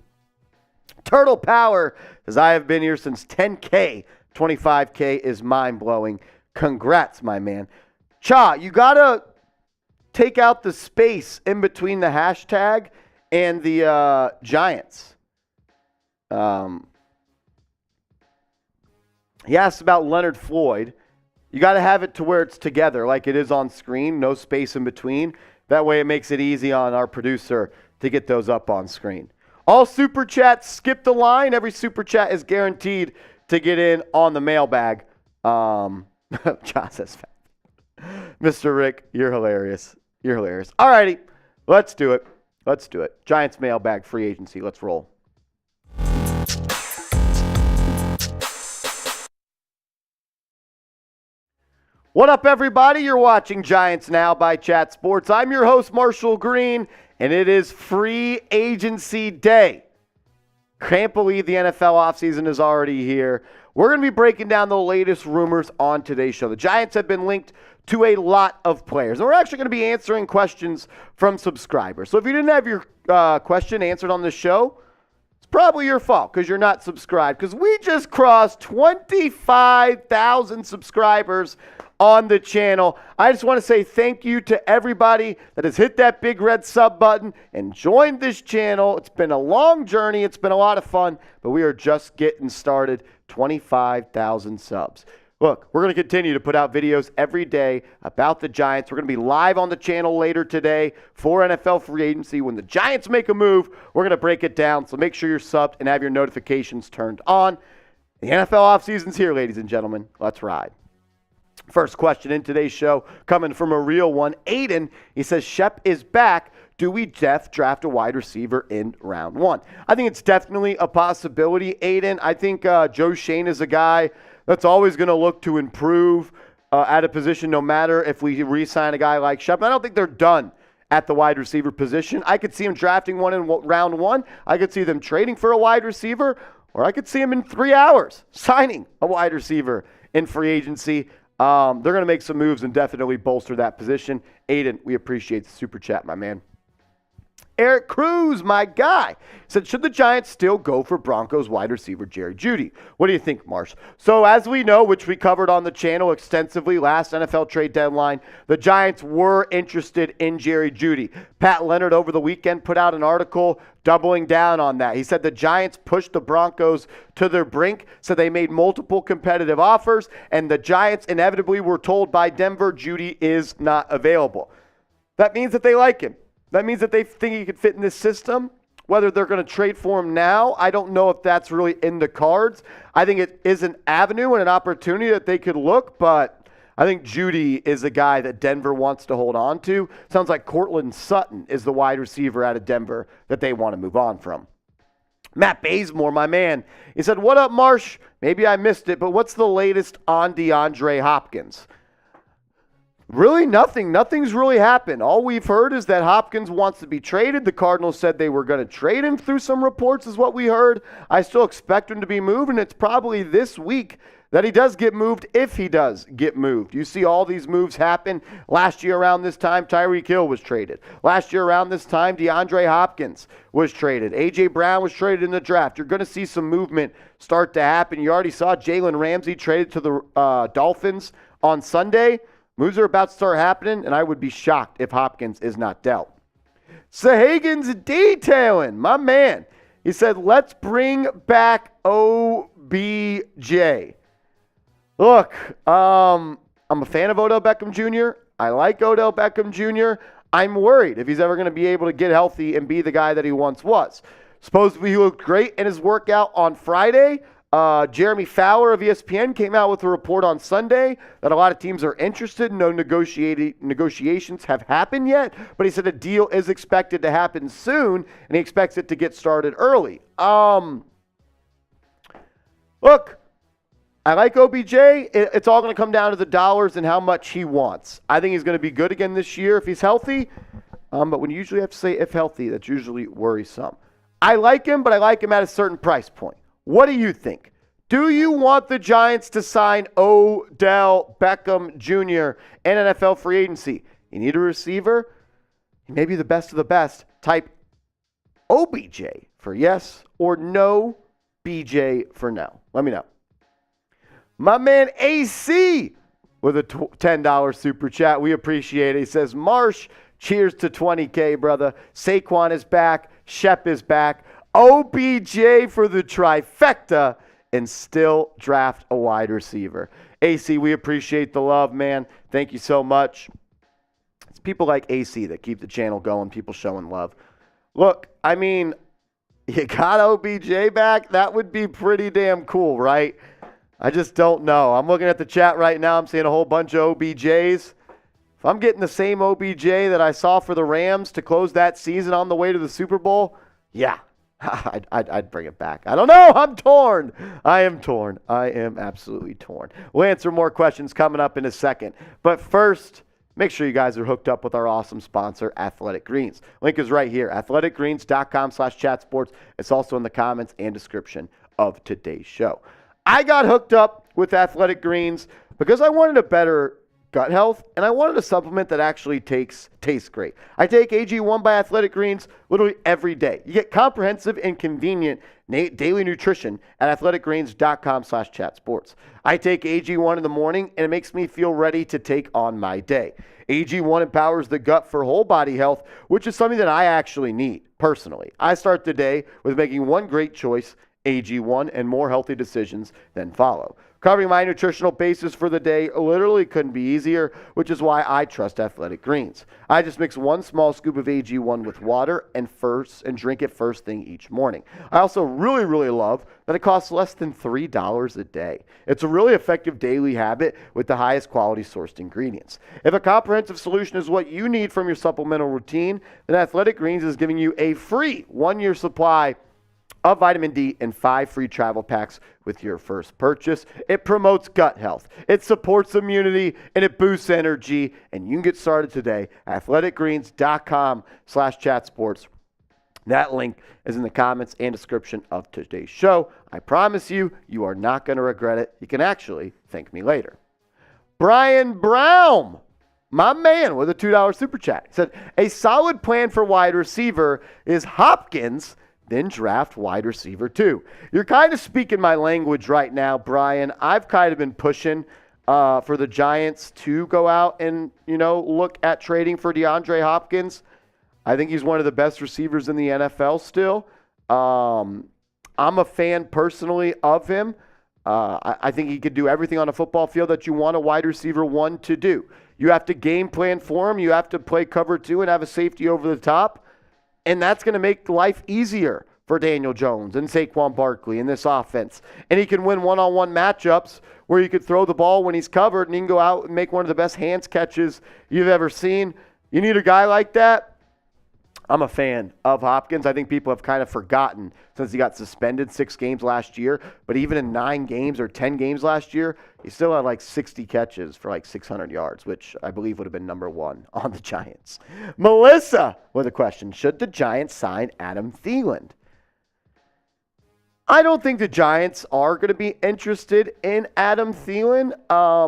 Turtle Power, as I have been here since 10K. 25K is mind-blowing. Congrats, my man. Cha, you got to take out the space in between the hashtag and the Giants. He asked about Leonard Floyd. You got to have it to where it's together, like it is on screen, no space in between. That way it makes it easy on our producer to get those up on screen. All super chats skip the line. Every super chat is guaranteed to get in on the mailbag. John says, Mr. Rick, you're hilarious. You're hilarious. All righty, let's do it. Let's do it. Giants mailbag free agency. Let's roll. What up, everybody? You're watching Giants Now by Chat Sports. I'm your host, Marshall Green, and it is free agency day. Can't believe the NFL offseason is already here. We're going to be breaking down the latest rumors on today's show. The Giants have been linked to a lot of players, and we're actually going to be answering questions from subscribers. So if you didn't have your question answered on the show, it's probably your fault because you're not subscribed, because we just crossed 25,000 subscribers on the channel. I just want to say thank you to everybody that has hit that big red sub button and joined this channel. It's been a long journey. It's been a lot of fun, but we are just getting started. 25,000 subs. Look, we're going to continue to put out videos every day about the Giants. We're going to be live on the channel later today for NFL free agency. When the Giants make a move, we're going to break it down. So make sure you're subbed and have your notifications turned on. The NFL offseason's here, ladies and gentlemen. Let's ride. First question in today's show coming from a real one. Aiden, he says, Shep is back. Do we draft a wide receiver in round one? I think it's definitely a possibility, Aiden. I think Joe Schoen is a guy that's always going to look to improve at a position no matter if we re-sign a guy like Shep. I don't think they're done at the wide receiver position. I could see him drafting one in round one. I could see them trading for a wide receiver, or I could see him in 3 hours signing a wide receiver in free agency. They're going to make some moves and definitely bolster that position. Aiden, we appreciate the super chat, my man. Eric Cruz, my guy, said, should the Giants still go for Broncos wide receiver Jerry Jeudy? What do you think, Marsh? So as we know, which we covered on the channel extensively last NFL trade deadline, the Giants were interested in Jerry Jeudy. Pat Leonard over the weekend put out an article doubling down on that. He said the Giants pushed the Broncos to their brink, so they made multiple competitive offers, and the Giants inevitably were told by Denver Jeudy is not available. That means that they like him. That means that they think he could fit in this system. Whether they're going to trade for him now, I don't know if that's really in the cards. I think it is an avenue and an opportunity that they could look, but I think Jeudy is a guy that Denver wants to hold on to. Sounds like Cortland Sutton is the wide receiver out of Denver that they want to move on from. Matt Bazemore, my man, he said, what up, Marsh? Maybe I missed it, but what's the latest on DeAndre Hopkins? Really nothing. Nothing's really happened. All we've heard is that Hopkins wants to be traded. The Cardinals said they were going to trade him through some reports is what we heard. I still expect him to be moved, and it's probably this week that he does get moved if he does get moved. You see all these moves happen. Last year around this time, Tyreek Hill was traded. Last year around this time, DeAndre Hopkins was traded. A.J. Brown was traded in the draft. You're going to see some movement start to happen. You already saw Jalen Ramsey traded to the Dolphins on Sunday. Moves are about to start happening, and I would be shocked if Hopkins is not dealt. Sahagan's detailing, my man. He said, let's bring back OBJ. Look, I'm a fan of Odell Beckham Jr. I like Odell Beckham Jr. I'm worried if he's ever going to be able to get healthy and be the guy that he once was. Supposedly he looked great in his workout on Friday. Jeremy Fowler of ESPN came out with a report on Sunday that a lot of teams are interested. No negotiations have happened yet, but he said a deal is expected to happen soon, and he expects it to get started early. Look, I like OBJ. It's all going to come down to the dollars and how much he wants. I think he's going to be good again this year if he's healthy, but when you usually have to say if healthy, that's usually worrisome. I like him, but I like him at a certain price point. What do you think? Do you want the Giants to sign Odell Beckham Jr. in NFL free agency? You need a receiver? He may be the best of the best. Type OBJ for yes or no, BJ for no. Let me know. My man AC with a $10 super chat. We appreciate it. He says, Marsh, cheers to 20K, brother. Saquon is back. Shep is back. OBJ for the trifecta and still draft a wide receiver. AC, we appreciate the love, man. Thank you so much. It's people like AC that keep the channel going, people showing love. Look, I mean, you got OBJ back? That would be pretty damn cool, right? I just don't know. I'm looking at the chat right now. I'm seeing a whole bunch of OBJs. If I'm getting the same OBJ that I saw for the Rams to close that season on the way to the Super Bowl, yeah. I'd bring it back. I don't know. I'm torn. I am torn. I am absolutely torn. We'll answer more questions coming up in a second. But first, make sure you guys are hooked up with our awesome sponsor, Athletic Greens. Link is right here, athleticgreens.com/chatsports. It's also in the comments and description of today's show. I got hooked up with Athletic Greens because I wanted a better gut health, and I wanted a supplement that actually tastes great. I take AG1 by Athletic Greens literally every day. You get comprehensive and convenient daily nutrition at athleticgreens.com/chatsports. I take AG1 in the morning, and it makes me feel ready to take on my day. AG1 empowers the gut for whole body health, which is something that I actually need personally. I start the day with making one great choice, AG1, and more healthy decisions then follow. Covering my nutritional basis for the day literally couldn't be easier, which is why I trust Athletic Greens. I just mix one small scoop of AG1 with water and drink it first thing each morning. I also really love that it costs less than $3 a day. It's a really effective daily habit with the highest quality sourced ingredients. If a comprehensive solution is what you need from your supplemental routine, then Athletic Greens is giving you a free 1-year supply of vitamin D and 5 free travel packs with your first purchase. It promotes gut health, it supports immunity, and it boosts energy. And you can get started today at athleticgreens.com/chatsports. That link is in the comments and description of today's show. I promise you, you are not going to regret it. You can actually thank me later. Brian Brown, my man, with a $2 super chat. He said, a solid plan for wide receiver is Hopkins, then draft wide receiver 2. You're kind of speaking my language right now, Brian. I've kind of been pushing for the Giants to go out and, look at trading for DeAndre Hopkins. I think he's one of the best receivers in the NFL still. I'm a fan personally of him. I think he could do everything on a football field that you want a wide receiver 1 to do. You have to game plan for him. You have to play cover 2 and have a safety over the top. And that's going to make life easier for Daniel Jones and Saquon Barkley in this offense. And he can win one-on-one matchups where you could throw the ball when he's covered and he can go out and make one of the best hands catches you've ever seen. You need a guy like that? I'm a fan of Hopkins. I think people have kind of forgotten since he got suspended 6 games last year. But even in 9 games or 10 games last year, he still had like 60 catches for like 600 yards, which I believe would have been number 1 on the Giants. Melissa with a question. Should the Giants sign Adam Thielen? I don't think the Giants are going to be interested in Adam Thielen.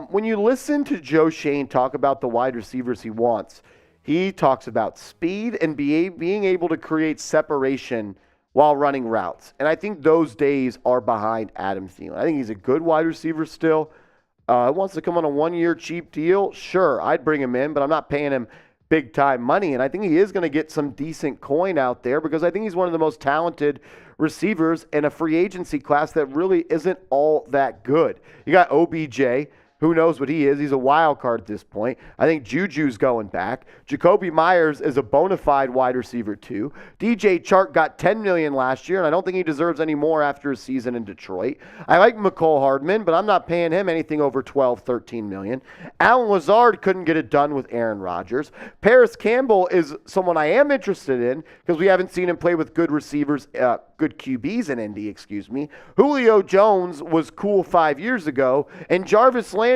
When you listen to Joe Schoen talk about the wide receivers he wants, he talks about speed and being able to create separation while running routes. And I think those days are behind Adam Thielen. I think he's a good wide receiver still. Wants to come on a 1-year cheap deal. Sure, I'd bring him in, but I'm not paying him big-time money. And I think he is going to get some decent coin out there because I think he's one of the most talented receivers in a free agency class that really isn't all that good. You got OBJ, Who knows what he is? He's a wild card at this point. I think Juju's going back. Jacoby Myers is a bona fide wide receiver too. DJ Chark got $10 million last year, and I don't think he deserves any more after his season in Detroit. I like McCole Hardman, but I'm not paying him anything over $12, $13 million. Alan Lazard couldn't get it done with Aaron Rodgers. Paris Campbell is someone I am interested in because we haven't seen him play with good receivers, good QBs in Indy, excuse me. Julio Jones was cool 5 years ago, and Jarvis Landry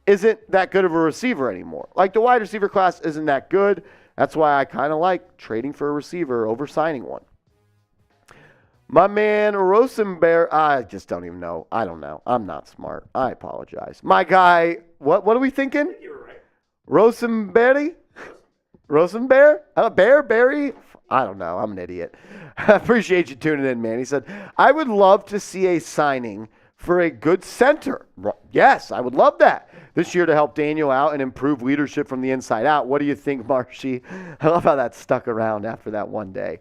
isn't that good of a receiver anymore. Like, the wide receiver class isn't that good. That's why I kind of like trading for a receiver over signing one. My man Rosenberg, I just don't even know. I don't know. I'm not smart. I apologize. My guy, what are we thinking? You were right. Rosenberry? Rosenberg? Barry? I don't know. I'm an idiot. I appreciate you tuning in, man. He said, I would love to see a signing for a good center. Yes, I would love that this year to help Daniel out and improve leadership from the inside out. What do you think, Marshy? I love how that stuck around after that one day.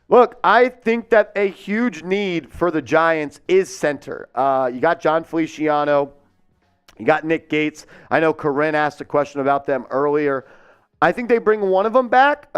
Look, I think that a huge need for the Giants is center. You got John Feliciano. You got Nick Gates. I know Corinne asked a question about them earlier. I think they bring one of them back,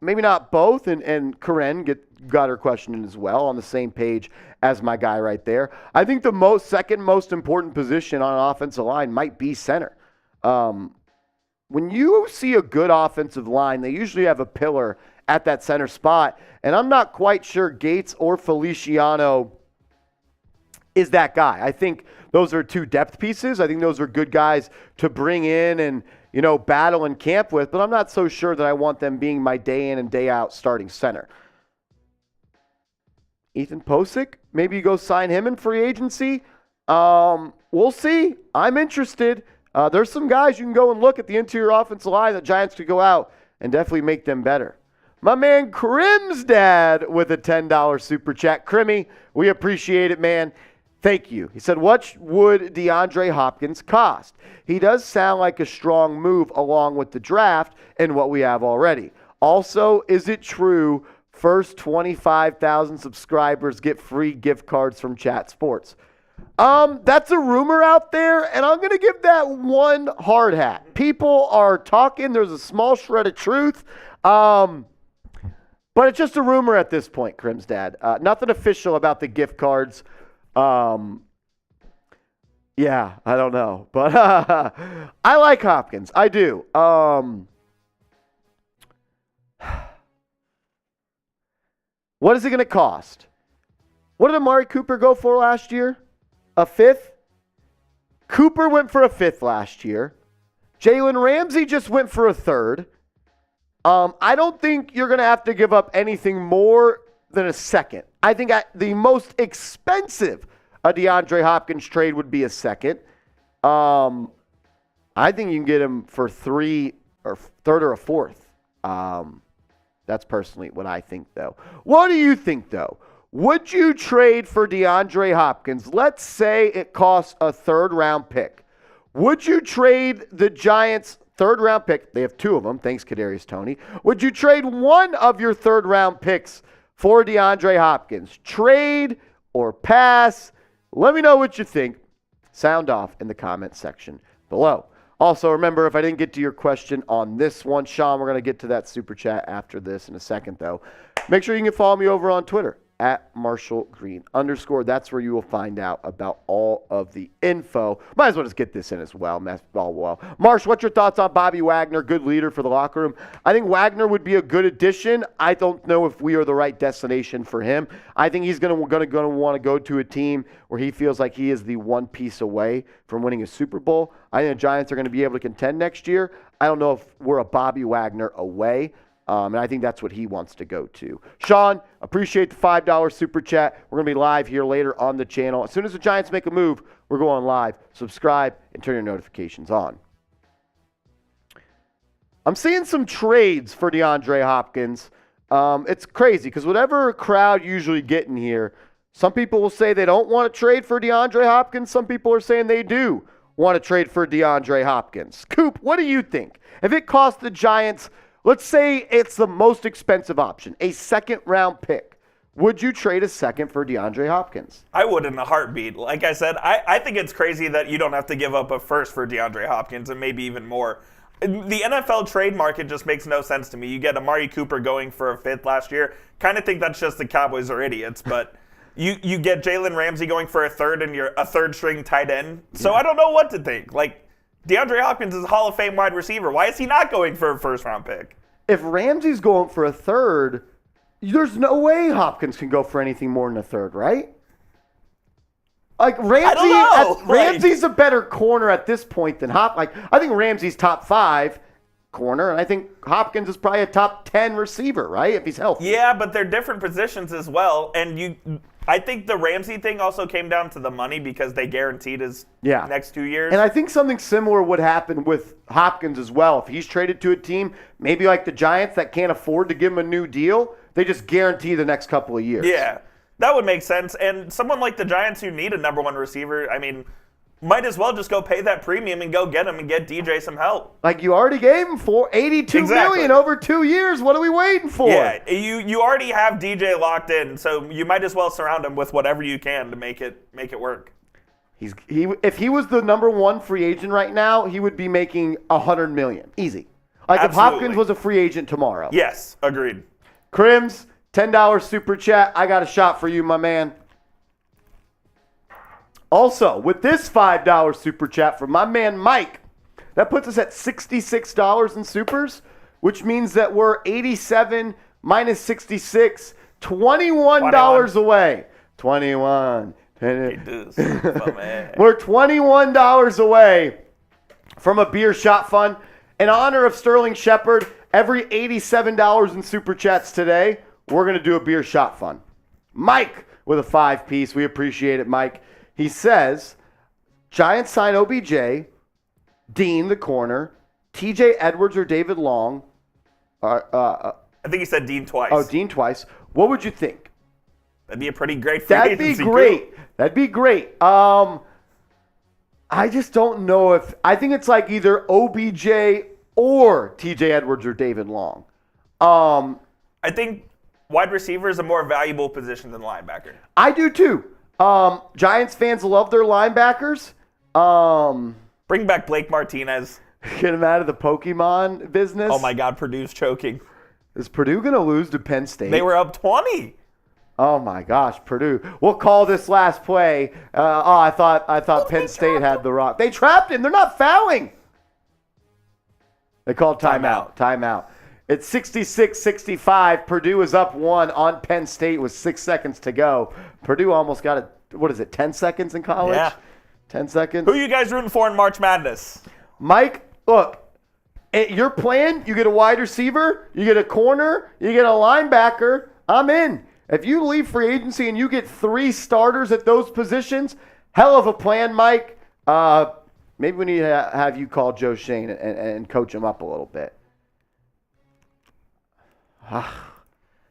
maybe not both, and Corinne got her question in as well, on the same page as my guy right there. I think the second most important position on an offensive line might be center. When you see a good offensive line, they usually have a pillar at that center spot, and I'm not quite sure Gates or Feliciano is that guy. I think those are two depth pieces. I think those are good guys to bring in and, battle and camp with, but I'm not so sure that I want them being my day in and day out starting center. Ethan Posick, maybe you go sign him in free agency. We'll see. I'm interested. There's some guys you can go and look at the interior offensive line that Giants could go out and definitely make them better. My man Crim's dad with a $10 super chat. Crimmy, we appreciate it, man. Thank you. He said, what would DeAndre Hopkins cost? He does sound like a strong move along with the draft and what we have already. Also, is it true first 25,000 subscribers get free gift cards from Chat Sports? That's a rumor out there, and I'm going to give that one hard hat. People are talking. There's a small shred of truth. But it's just a rumor at this point, Crim's dad. Nothing official about the gift cards. Yeah, I don't know. But I like Hopkins. I do. What is it going to cost? What did Amari Cooper go for last year? A fifth? Cooper went for a fifth last year. Jalen Ramsey just went for a third. I don't think you're going to have to give up anything more than a second. I think the most expensive a DeAndre Hopkins trade would be a second. I think you can get him for third or a fourth. That's personally what I think, though. What do you think, though? Would you trade for DeAndre Hopkins? Let's say it costs a third-round pick. Would you trade the Giants' third-round pick? They have two of them. Thanks, Kadarius Toney. Would you trade one of your third-round picks for DeAndre Hopkins? Trade or pass? Let me know what you think. Sound off in the comment section below. Also, remember, if I didn't get to your question on this one, Sean, we're going to get to that super chat after this in a second, though. Make sure you can follow me over on Twitter at @MarshallGreen_. That's where you will find out about all of the info. Might as well just get this in as well. Marsh, what's your thoughts on Bobby Wagner? Good leader for the locker room. I think Wagner would be a good addition. I don't know if we are the right destination for him. I think he's going to want to go to a team where he feels like he is the one piece away from winning a Super Bowl. I think the Giants are going to be able to contend next year. I don't know if we're a Bobby Wagner away. And I think that's what he wants to go to. Sean, appreciate the $5 super chat. We're going to be live here later on the channel. As soon as the Giants make a move, we're going live. Subscribe and turn your notifications on. I'm seeing some trades for DeAndre Hopkins. It's crazy because whatever crowd usually get in here, some people will say they don't want to trade for DeAndre Hopkins. Some people are saying they do want to trade for DeAndre Hopkins. Coop, what do you think? If it costs the Giants, let's say it's the most expensive option, a second-round pick. Would you trade a second for DeAndre Hopkins? I would in a heartbeat. Like I said, I think it's crazy that you don't have to give up a first for DeAndre Hopkins and maybe even more. The NFL trade market just makes no sense to me. You get Amari Cooper going for a fifth last year. Kind of think that's just the Cowboys are idiots, but you get Jalen Ramsey going for a third and you're a third-string tight end. So I don't know what to think. Like, DeAndre Hopkins is a Hall of Fame wide receiver. Why is he not going for a first-round pick? If Ramsey's going for a third, there's no way Hopkins can go for anything more than a third, right? Like Ramsey's a better corner at this point than Hop. I think Ramsey's top 5 corner, and I think Hopkins is probably a top 10 receiver, right? If he's healthy. Yeah, but they're different positions as well. And I think the Ramsey thing also came down to the money because they guaranteed his next 2 years. And I think something similar would happen with Hopkins as well. If he's traded to a team, maybe like the Giants that can't afford to give him a new deal, they just guarantee the next couple of years. Yeah. That would make sense. And someone like the Giants who need a number 1 receiver, I mean, might as well just go pay that premium and go get him and get DJ some help. Like you already gave him $82 million over 2 years. What are we waiting for? Yeah, you already have DJ locked in, so you might as well surround him with whatever you can to make it work. If he was the number 1 free agent right now, he would be making $100 million. Easy. Like Absolutely. If Hopkins was a free agent tomorrow. Yes, agreed. Crims, $10 super chat. I got a shot for you, my man. Also, with this $5 super chat from my man Mike, that puts us at $66 in supers, which means that we're 87 minus 66, $21 away. 21. We're $21 away from a beer shot fund. In honor of Sterling Shepard, every $87 in super chats today, we're going to do a beer shot fund. Mike with a 5-piece. We appreciate it, Mike. He says, Giants sign OBJ, Dean, the corner, TJ Edwards or David Long. I think he said Dean twice. Oh, Dean twice. What would you think? That'd be a pretty great free agency group. That'd be great. I just don't know if – I think it's like either OBJ or TJ Edwards or David Long. I think wide receiver is a more valuable position than linebacker. I do too. Giants fans love their linebackers. Bring back Blake Martinez. Get him out of the Pokemon business. Oh my God, Purdue's choking. Is Purdue going to lose to Penn State? They were up 20. Oh my gosh, Purdue. We'll call this last play. I thought Penn State had the rock. They trapped him. They're not fouling. They called timeout. It's 66-65. Purdue is up 1 on Penn State with 6 seconds to go. Purdue almost got 10 seconds in college? Yeah. 10 seconds. Who are you guys rooting for in March Madness? Mike, look, your plan, you get a wide receiver, you get a corner, you get a linebacker, I'm in. If you leave free agency and you get 3 starters at those positions, hell of a plan, Mike. Maybe we need to have you call Joe Schoen and coach him up a little bit. I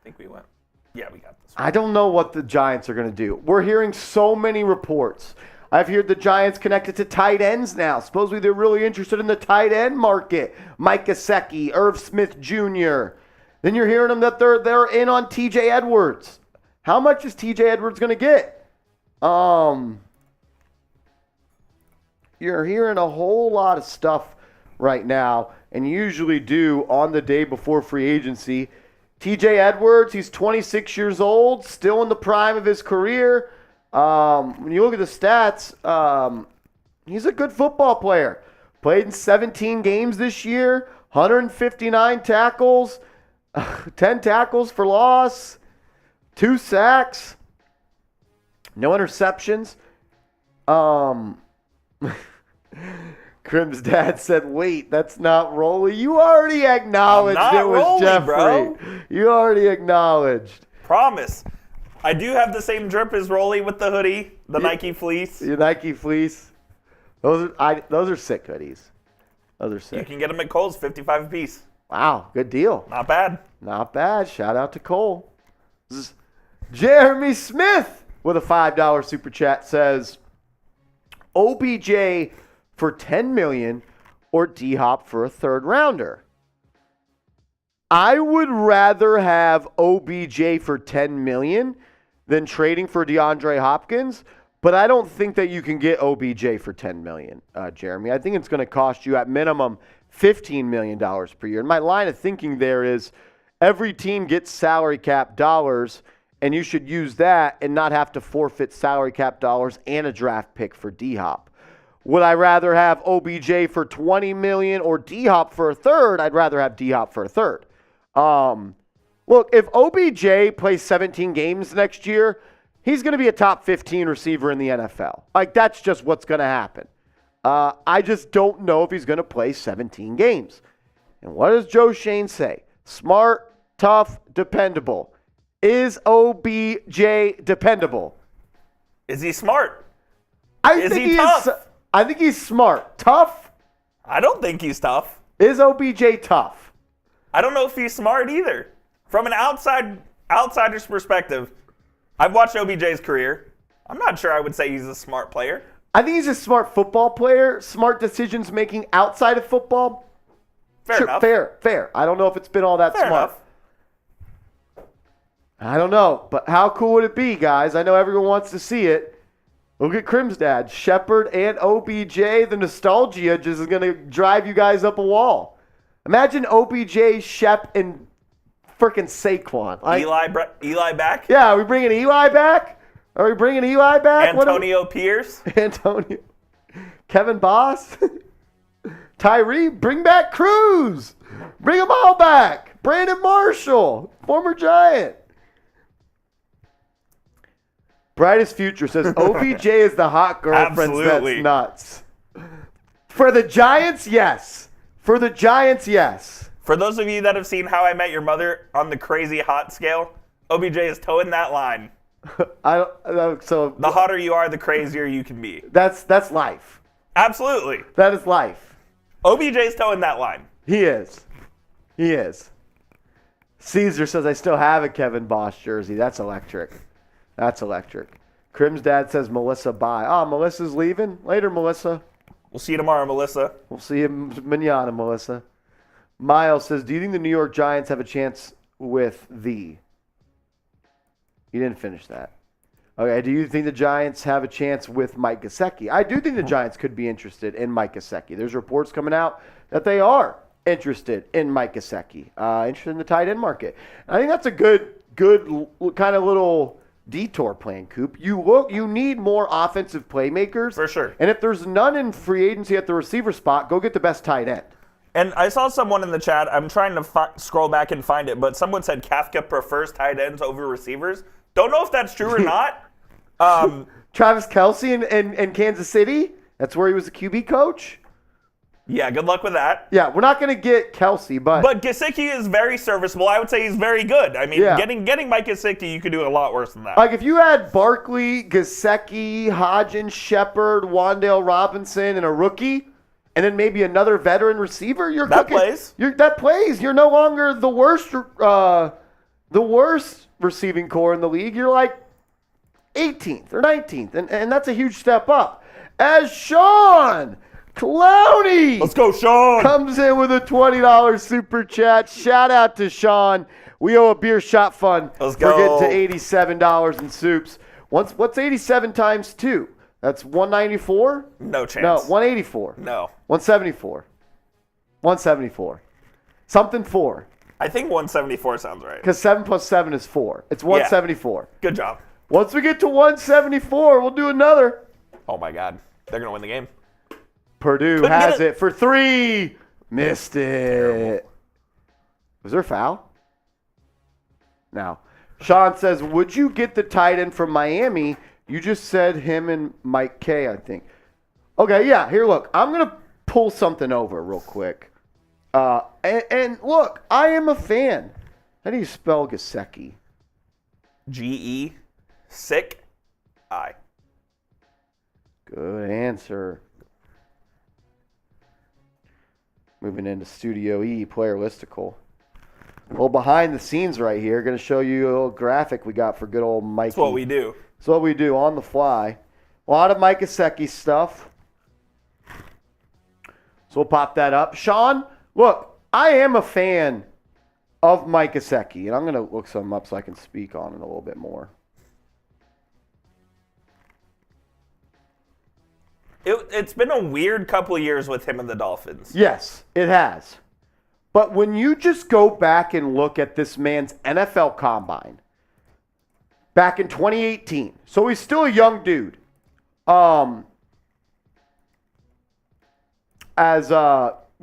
think we went. Yeah, we got this one. I don't know what the Giants are going to do. We're hearing so many reports. I've heard the Giants connected to tight ends now. Supposedly they're really interested in the tight end market. Mike Gesicki, Irv Smith Jr. Then you're hearing them that they're in on TJ Edwards. How much is TJ Edwards going to get? You're hearing a whole lot of stuff right now, and you usually do on the day before free agency. TJ Edwards, he's 26 years old, still in the prime of his career. When you look at the stats, he's a good football player. Played in 17 games this year, 159 tackles, 10 tackles for loss, 2 sacks, no interceptions. Crim's dad said, wait, that's not Rolly. You already acknowledged it was Rolly, Jeffrey. Bro. You already acknowledged. Promise. I do have the same drip as Rolly with the hoodie, the Nike fleece. Your Nike fleece. Those are sick hoodies. Those are sick. You can get them at Kohl's, 55 a piece. Wow, good deal. Not bad. Not bad. Shout out to Cole. Jeremy Smith with a $5 super chat says, OBJ for $10 million or D-Hop for a third rounder. I would rather have OBJ for $10 million than trading for DeAndre Hopkins, but I don't think that you can get OBJ for $10 million, Jeremy. I think it's going to cost you at minimum $15 million per year. And my line of thinking there is every team gets salary cap dollars, and you should use that and not have to forfeit salary cap dollars and a draft pick for D-Hop. Would I rather have OBJ for $20 million or D-Hop for a third? I'd rather have D-Hop for a third. Look, if OBJ plays 17 games next year, he's going to be a top 15 receiver in the NFL. Like, that's just what's going to happen. I just don't know if he's going to play 17 games. And what does Joe Schoen say? Smart, tough, dependable. Is OBJ dependable? Is he smart? Is he tough? I think he's smart. Tough? I don't think he's tough. Is OBJ tough? I don't know if he's smart either. From an outsider's perspective, I've watched OBJ's career. I'm not sure I would say he's a smart player. I think he's a smart football player. Smart decisions making outside of football. Fair enough. Fair. I don't know if it's been all that Fair smart. enough. I don't know, but how cool would it be, guys? I know everyone wants to see it. Look at Crim's dad. Shepard and OBJ, the nostalgia just is going to drive you guys up a wall. Imagine OBJ, Shep, and freaking Saquon. Eli back? Yeah, are we bringing Eli back? Antonio Pierce? Antonio. Kevin Boss? Tyree? Bring back Cruz. Bring them all back. Brandon Marshall, former Giant. Brightest Future says OBJ is the hot girlfriend that's nuts. For the Giants, yes. For those of you that have seen How I Met Your Mother on the crazy hot scale, OBJ is towing that line. So the hotter you are, the crazier you can be. That's life. Absolutely. That is life. OBJ's towing that line. He is. Caesar says, I still have a Kevin Boss jersey. That's electric. Crim's dad says, Melissa, bye. Oh, Melissa's leaving? Later, Melissa. We'll see you tomorrow, Melissa. We'll see you mañana, Melissa. Miles says, do you think the New York Giants have a chance with the... You didn't finish that. Okay, do you think the Giants have a chance with Mike Gesicki? I do think the Giants could be interested in Mike Gesicki. There's reports coming out that they are interested in Mike Gesicki, interested in the tight end market. And I think that's a good kind of little detour plan, Coop. You need more offensive playmakers. For sure. And if there's none in free agency at the receiver spot, go get the best tight end. And I saw someone in the chat, I'm trying to scroll back and find it, but someone said Kafka prefers tight ends over receivers. Don't know if that's true or not. Travis Kelce in Kansas City, that's where he was a QB coach. Yeah, good luck with that. Yeah, we're not going to get Kelce, but Gesicki is very serviceable. I would say he's very good. I mean, getting Mike Gesicki, you could do a lot worse than that. Like if you had Barkley, Gesicki, Hodgins, Shepard, Wan'Dale Robinson, and a rookie, and then maybe another veteran receiver, plays. That plays. You're no longer the worst receiving core in the league. You're like 18th or 19th, and that's a huge step up. As Sean Clowney, let's go, Sean, comes in with a $20 super chat. Shout out to Sean. We owe a beer shot fund. Let's go. We're getting to $87 in soups. What's 87 times 2? That's 194? No chance. No, 184. No. 174. 174. Something 4. I think 174 sounds right. Because 7 plus 7 is 4. It's 174. Yeah. Good job. Once we get to 174, we'll do another. Oh, my God. They're going to win the game. Purdue has it for 3. Missed it. Was there a foul? No. Sean says, would you get the tight end from Miami? You just said him and Mike K, I think. Okay, yeah. Here, look. I'm going to pull something over real quick. And look, I am a fan. How do you spell Gesicki? G-E, sick, I. Good answer. Moving into Studio E, player listicle. Well, behind the scenes right here, going to show you a little graphic we got for good old Mikey. That's what we do. That's what we do on the fly. A lot of Mike Gesicki stuff. So we'll pop that up. Sean, look, I am a fan of Mike Gesicki, and I'm going to look some up so I can speak on it a little bit more. It's been a weird couple of years with him and the Dolphins. Yes, it has. But when you just go back and look at this man's NFL combine back in 2018, so he's still a young dude. We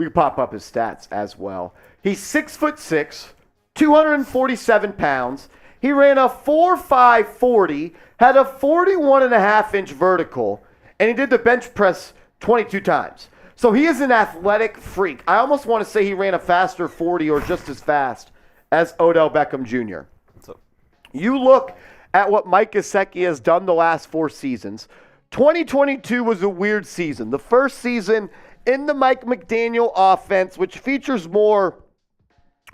pop up his stats as well. He's 6'6", 247 pounds. He ran a 4.5 40, had a 41.5-inch vertical, and he did the bench press 22 times. So he is an athletic freak. I almost want to say he ran a faster 40 or just as fast as Odell Beckham Jr. You look at what Mike Gesicki has done the last 4 seasons. 2022 was a weird season. The first season in the Mike McDaniel offense, which features more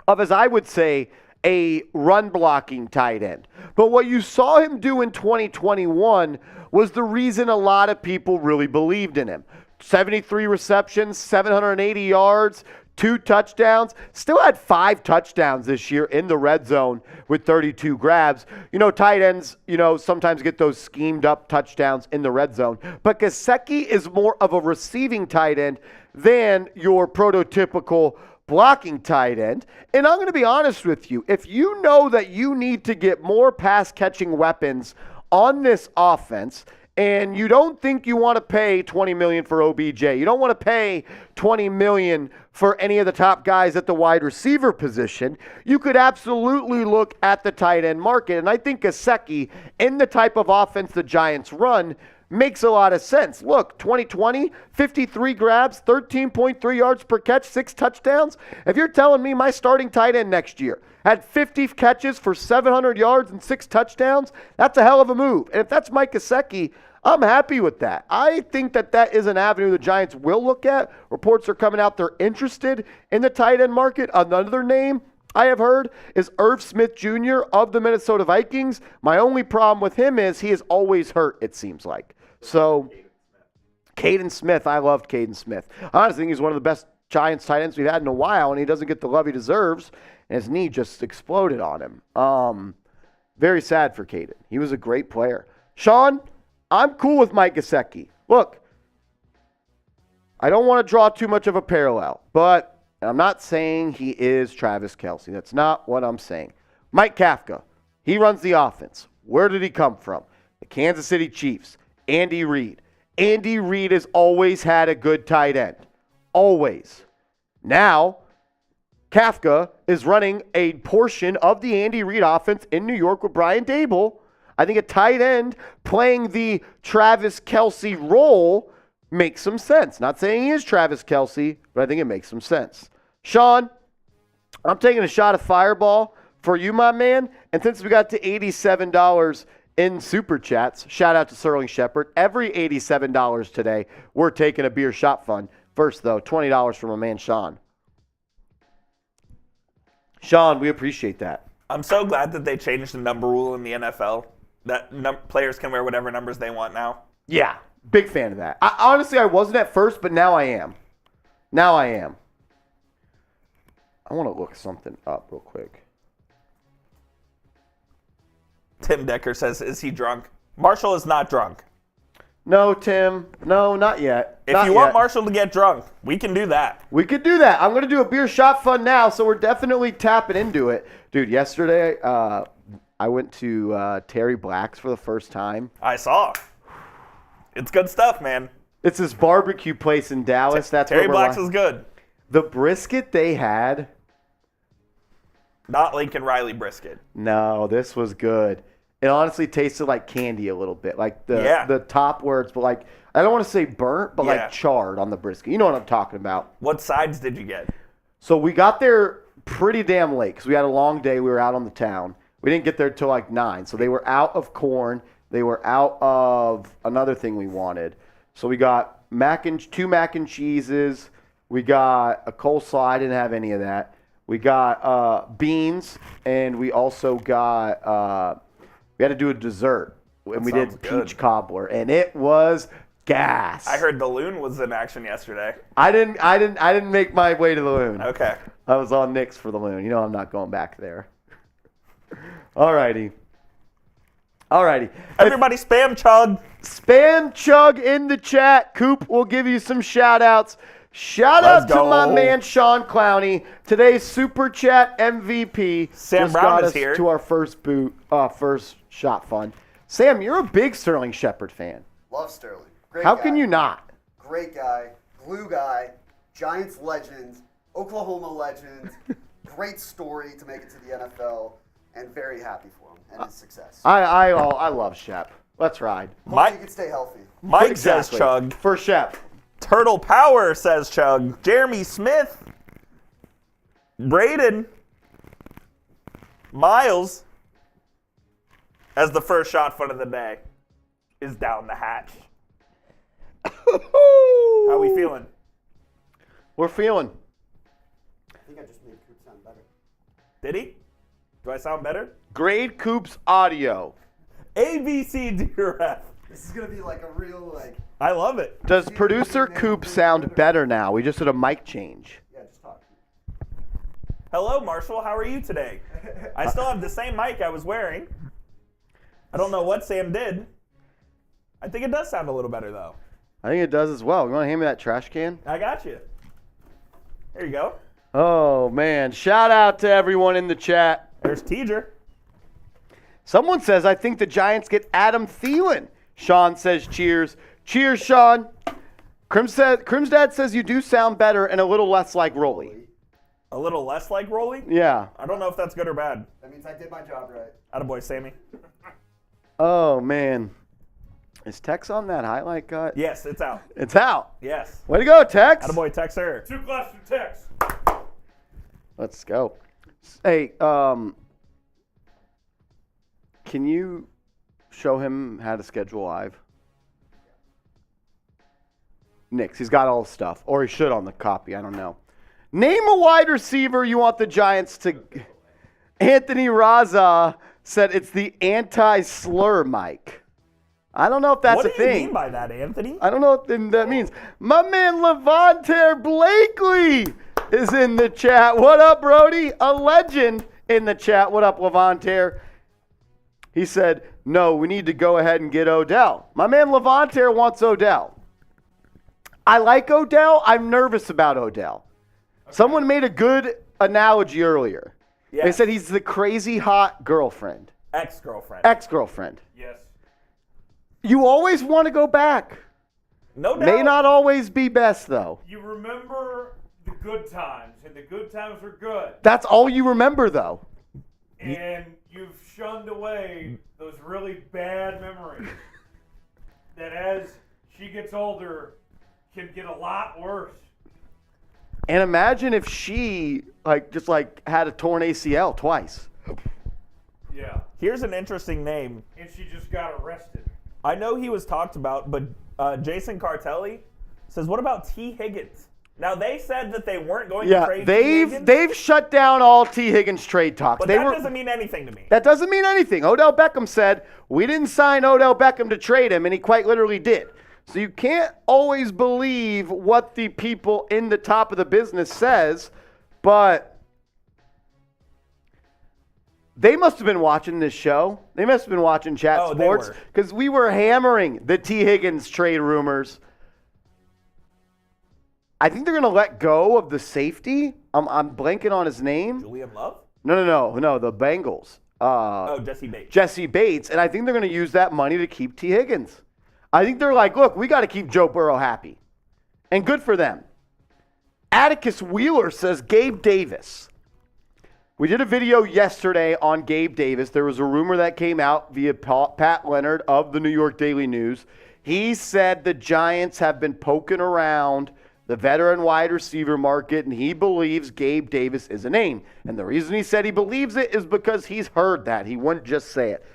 of, as I would say, a run-blocking tight end. But what you saw him do in 2021 was the reason a lot of people really believed in him. 73 receptions, 780 yards, 2 touchdowns. Still had 5 touchdowns this year in the red zone with 32 grabs. Tight ends, sometimes get those schemed up touchdowns in the red zone. But Gesicki is more of a receiving tight end than your prototypical blocking tight end. And I'm going to be honest with you. If you know that you need to get more pass-catching weapons on this offense, and you don't think you want to pay $20 million for OBJ, you don't want to pay $20 million for any of the top guys at the wide receiver position, you could absolutely look at the tight end market. And I think Gesicki, in the type of offense the Giants run, makes a lot of sense. Look, 2020, 53 grabs, 13.3 yards per catch, 6 touchdowns. If you're telling me my starting tight end next year had 50 catches for 700 yards and 6 touchdowns, that's a hell of a move. And if that's Mike Gesicki, I'm happy with that. I think that is an avenue the Giants will look at. Reports are coming out they're interested in the tight end market. Another name I have heard is Irv Smith Jr. of the Minnesota Vikings. My only problem with him is he is always hurt, it seems like. So, Caden Smith, I loved Caden Smith. I honestly think he's one of the best Giants tight ends we've had in a while, and he doesn't get the love he deserves, and his knee just exploded on him. Very sad for Caden. He was a great player. Sean, I'm cool with Mike Gesicki. Look, I don't want to draw too much of a parallel, but I'm not saying he is Travis Kelce. That's not what I'm saying. Mike Kafka, he runs the offense. Where did he come from? The Kansas City Chiefs. Andy Reid. Andy Reid has always had a good tight end. Always. Now, Kafka is running a portion of the Andy Reid offense in New York with Brian Daboll. I think a tight end playing the Travis Kelce role makes some sense. Not saying he is Travis Kelce, but I think it makes some sense. Sean, I'm taking a shot of Fireball for you, my man. And since we got to $87 in Super Chats, shout out to Sterling Shepard. Every $87 today, we're taking a beer shot fund. First, though, $20 from my man, Sean. Sean, we appreciate that. I'm so glad that they changed the number rule in the NFL, that players can wear whatever numbers they want now. Yeah, big fan of that. Honestly, I wasn't at first, but now I am. I want to look something up real quick. Tim Decker says, is he drunk? Marshall is not drunk. No, Tim. No, not yet. If you want Marshall to get drunk, we can do that. We could do that. I'm going to do a beer shot fund now, so we're definitely tapping into it. Dude, yesterday I went to Terry Black's for the first time. I saw. It's good stuff, man. It's this barbecue place in Dallas. That's Terry Black's is good. The brisket they had. Not Lincoln Riley brisket. No, this was good. It honestly tasted like candy a little bit, like the top words, but like, I don't want to say burnt, but like charred on the brisket. You know what I'm talking about. What sides did you get? So we got there pretty damn late because we had a long day. We were out on the town. We didn't get there till like 9. So they were out of corn. They were out of another thing we wanted. So we got two mac and cheeses. We got a coleslaw. I didn't have any of that. We got beans, and we also got we had to do a dessert, and we did peach cobbler, and it was Gas. I heard the Loon was in action yesterday. I didn't make my way to the Loon. Okay. I was on Knicks for the Loon. You know I'm not going back there. Alrighty. Everybody spam chug. Spam chug in the chat. Coop will give you some shout outs. Shout out to my man Sean Clowney, today's Super Chat MVP. Sam just Brown got is us here. to our first shot fun. Sam, you're a big Sterling Shepard fan. Love Sterling. Great How guy. can you not? Great guy. Glue guy. Giants legend. Oklahoma legend. Great story to make it to the NFL. And very happy for him and his success. I love Shep. Let's ride. Hopefully he can stay healthy. Mike says chug. For Shep. Turtle Power says chug. Jeremy Smith. Braden. Miles, as the first shot fun of the day, is down the hatch. How we feeling? We're feeling. I think I just made Coop sound better. Did he? Do I sound better? Grade Coop's audio. ABCDRF. This is going to be like a real, I love it. Does producer Coop sound better now? We just did a mic change. yeah, just talk. Hello, Marshall. How are you today? I still have the same mic I was wearing. I don't know what Sam did. I think it does sound a little better, though. I think it does as well. You want to hand me that trash can? I got you. There you go. Oh, man. Shout out to everyone in the chat. There's Teacher. Someone says, I think the Giants get Adam Thielen. Sean says, cheers. Cheers, Sean. Crim's dad says you do sound better and a little less like Rolly. A little less like Rolly? Yeah. I don't know if that's good or bad. That means I did my job right. Attaboy, Sammy. Oh, man. Is Tex on that highlight cut? Yes, it's out. It's out. Yes. Way to go, Tex. Attaboy, Texer. 2 glasses of Tex. Let's go. Hey, can you show him how to schedule live? Knicks. He's got all the stuff. Or he should on the copy. I don't know. Name a wide receiver you want the Giants to... Anthony Raza said it's the anti-slur mic. I don't know if that's a thing. What do you mean by that, Anthony? I don't know what that means. My man Levante Blakely is in the chat. What up, Brody? A legend in the chat. What up, Levante? He said, no, we need to go ahead and get Odell. My man Levante wants Odell. I like Odell. I'm nervous about Odell. Okay. Someone made a good analogy earlier. Yes. They said he's the crazy hot girlfriend. Ex-girlfriend. Ex-girlfriend. Yes. You always want to go back. No doubt. May not always be best, though. You remember the good times, and the good times were good. That's all you remember, though. And you've shunned away those really bad memories that as she gets older can get a lot worse. And imagine if she just had a torn ACL twice. Yeah. Here's an interesting name. And she just got arrested. I know he was talked about, but Jason Cartelli says, what about T. Higgins? Now, they said that they weren't going to trade T. Higgins. They've shut down all T. Higgins trade talks. But that doesn't mean anything to me. That doesn't mean anything. Odell Beckham said, we didn't sign Odell Beckham to trade him, and he quite literally did. So you can't always believe what the people in the top of the business says, but they must have been watching this show. They must have been watching Chat Sports because we were hammering the T. Higgins trade rumors. I think they're going to let go of the safety. I'm blanking on his name. Julian Love? No, the Bengals. Jesse Bates. Jesse Bates, and I think they're going to use that money to keep T. Higgins. I think they're like, look, we got to keep Joe Burrow happy. And good for them. Atticus Wheeler says Gabe Davis. We did a video yesterday on Gabe Davis. There was a rumor that came out via Pat Leonard of the New York Daily News. He said the Giants have been poking around the veteran wide receiver market, and he believes Gabe Davis is a name. And the reason he said he believes it is because he's heard that. He wouldn't just say it.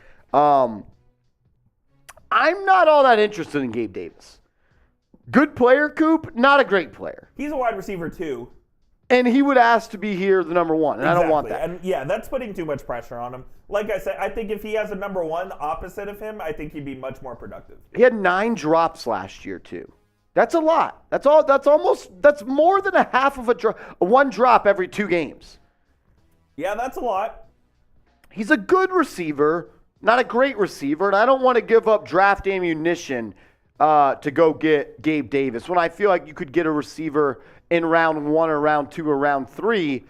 I'm not all that interested in Gabe Davis. Good player, Coop, not a great player. He's a wide receiver, too. And he would ask to be here the number one, and I don't want that. And yeah, that's putting too much pressure on him. Like I said, I think if he has a number one opposite of him, I think he'd be much more productive. He had 9 drops last year too. That's a lot. That's more than a half of a drop. One drop every 2 games. Yeah, that's a lot. He's a good receiver, not a great receiver, and I don't want to give up draft ammunition to go get Gabe Davis when I feel like you could get a receiver in round 1 or round 2 or round 3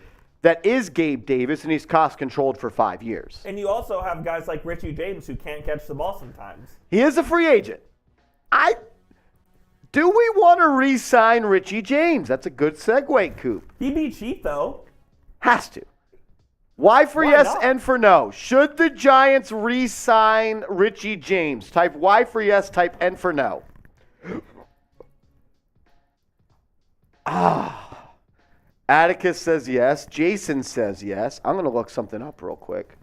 that is Gabe Davis, and he's cost controlled for 5 years. And you also have guys like Richie James who can't catch the ball sometimes. He is a free agent. Do we want to re-sign Richie James? That's a good segue, Coop. He'd be cheap though. Has to. Y for Why yes, not? N for no. Should the Giants re-sign Richie James? Type Y for yes, type N for no. Atticus says yes. Jason says yes. I'm going to look something up real quick.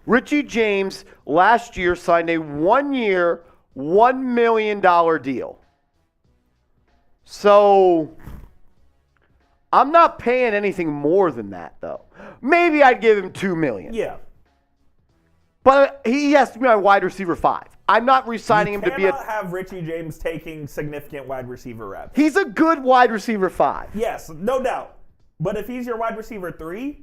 Richie James last year signed a 1-year, $1 million deal. So I'm not paying anything more than that, though. Maybe I'd give him $2 million. Yeah. But he has to be my wide receiver 5. I'm not re-signing him to be You cannot have Richie James taking significant wide receiver reps. He's a good wide receiver 5. Yes, no doubt. But if he's your wide receiver 3,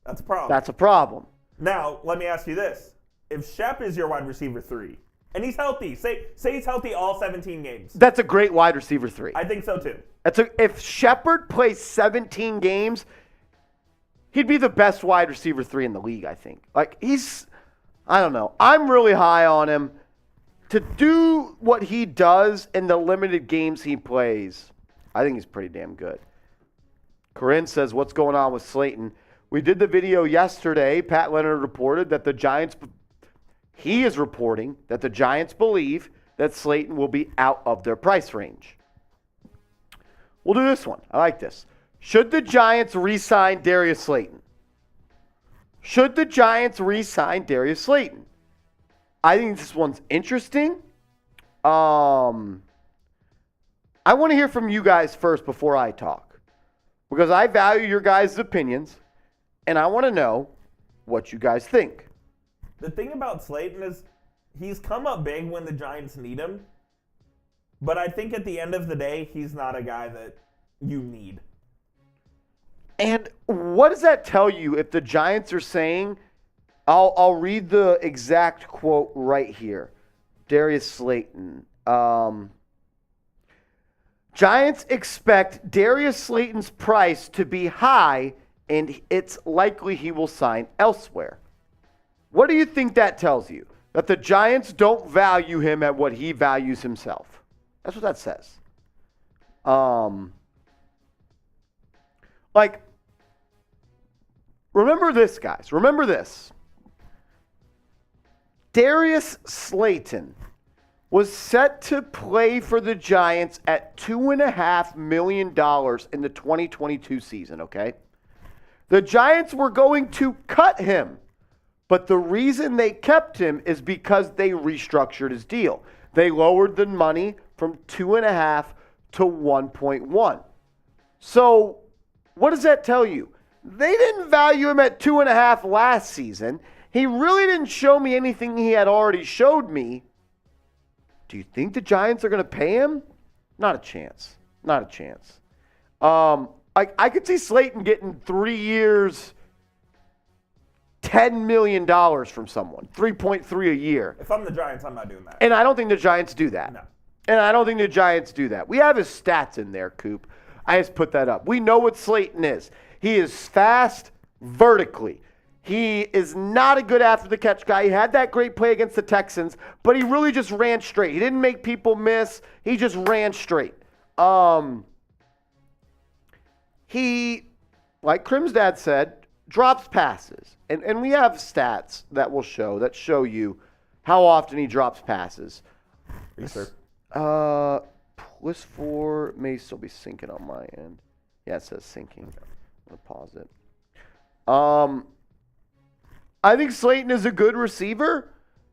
that's a problem. That's a problem. Now, let me ask you this. If Shep is your wide receiver 3, and he's healthy, say he's healthy all 17 games. That's a great wide receiver 3. I think so too. If Shepard plays 17 games, he'd be the best wide receiver 3 in the league, I think. I don't know. I'm really high on him. To do what he does in the limited games he plays, I think he's pretty damn good. Corinne says, what's going on with Slayton? We did the video yesterday. Pat Leonard reported that he is reporting that the Giants believe that Slayton will be out of their price range. We'll do this one. I like this. Should the Giants re-sign Darius Slayton? Should the Giants re-sign Darius Slayton? I think this one's interesting. I want to hear from you guys first before I talk, because I value your guys' opinions, and I want to know what you guys think. The thing about Slayton is he's come up big when the Giants need him, but I think at the end of the day, he's not a guy that you need. And what does that tell you if the Giants are saying, I'll read the exact quote right here. Darius Slayton. Giants expect Darius Slayton's price to be high, and it's likely he will sign elsewhere. What do you think that tells you? That the Giants don't value him at what he values himself. That's what that says. Remember this, guys. Remember this. Darius Slayton was set to play for the Giants at $2.5 million in the 2022 season, okay? The Giants were going to cut him, but the reason they kept him is because they restructured his deal. They lowered the money from 2.5 to 1.1. So what does that tell you? They didn't value him at 2.5 last season. He really didn't show me anything he had already showed me. Do you think the Giants are going to pay him? Not a chance. Not a chance. I could see Slayton getting 3 years, $10 million from someone, 3.3 a year. If I'm the Giants, I'm not doing that. And I don't think the Giants do that. No. And I don't think the Giants do that. We have his stats in there, Coop. I just put that up. We know what Slayton is. He is fast vertically. He is not a good after-the-catch guy. He had that great play against the Texans, but he really just ran straight. He didn't make people miss. He just ran straight. He, like Crim's dad said, drops passes. And we have stats that will show you how often he drops passes. Yes, sir. +4 may still be syncing on my end. Yeah, it says syncing. I'm going to pause it. I think Slayton is a good receiver,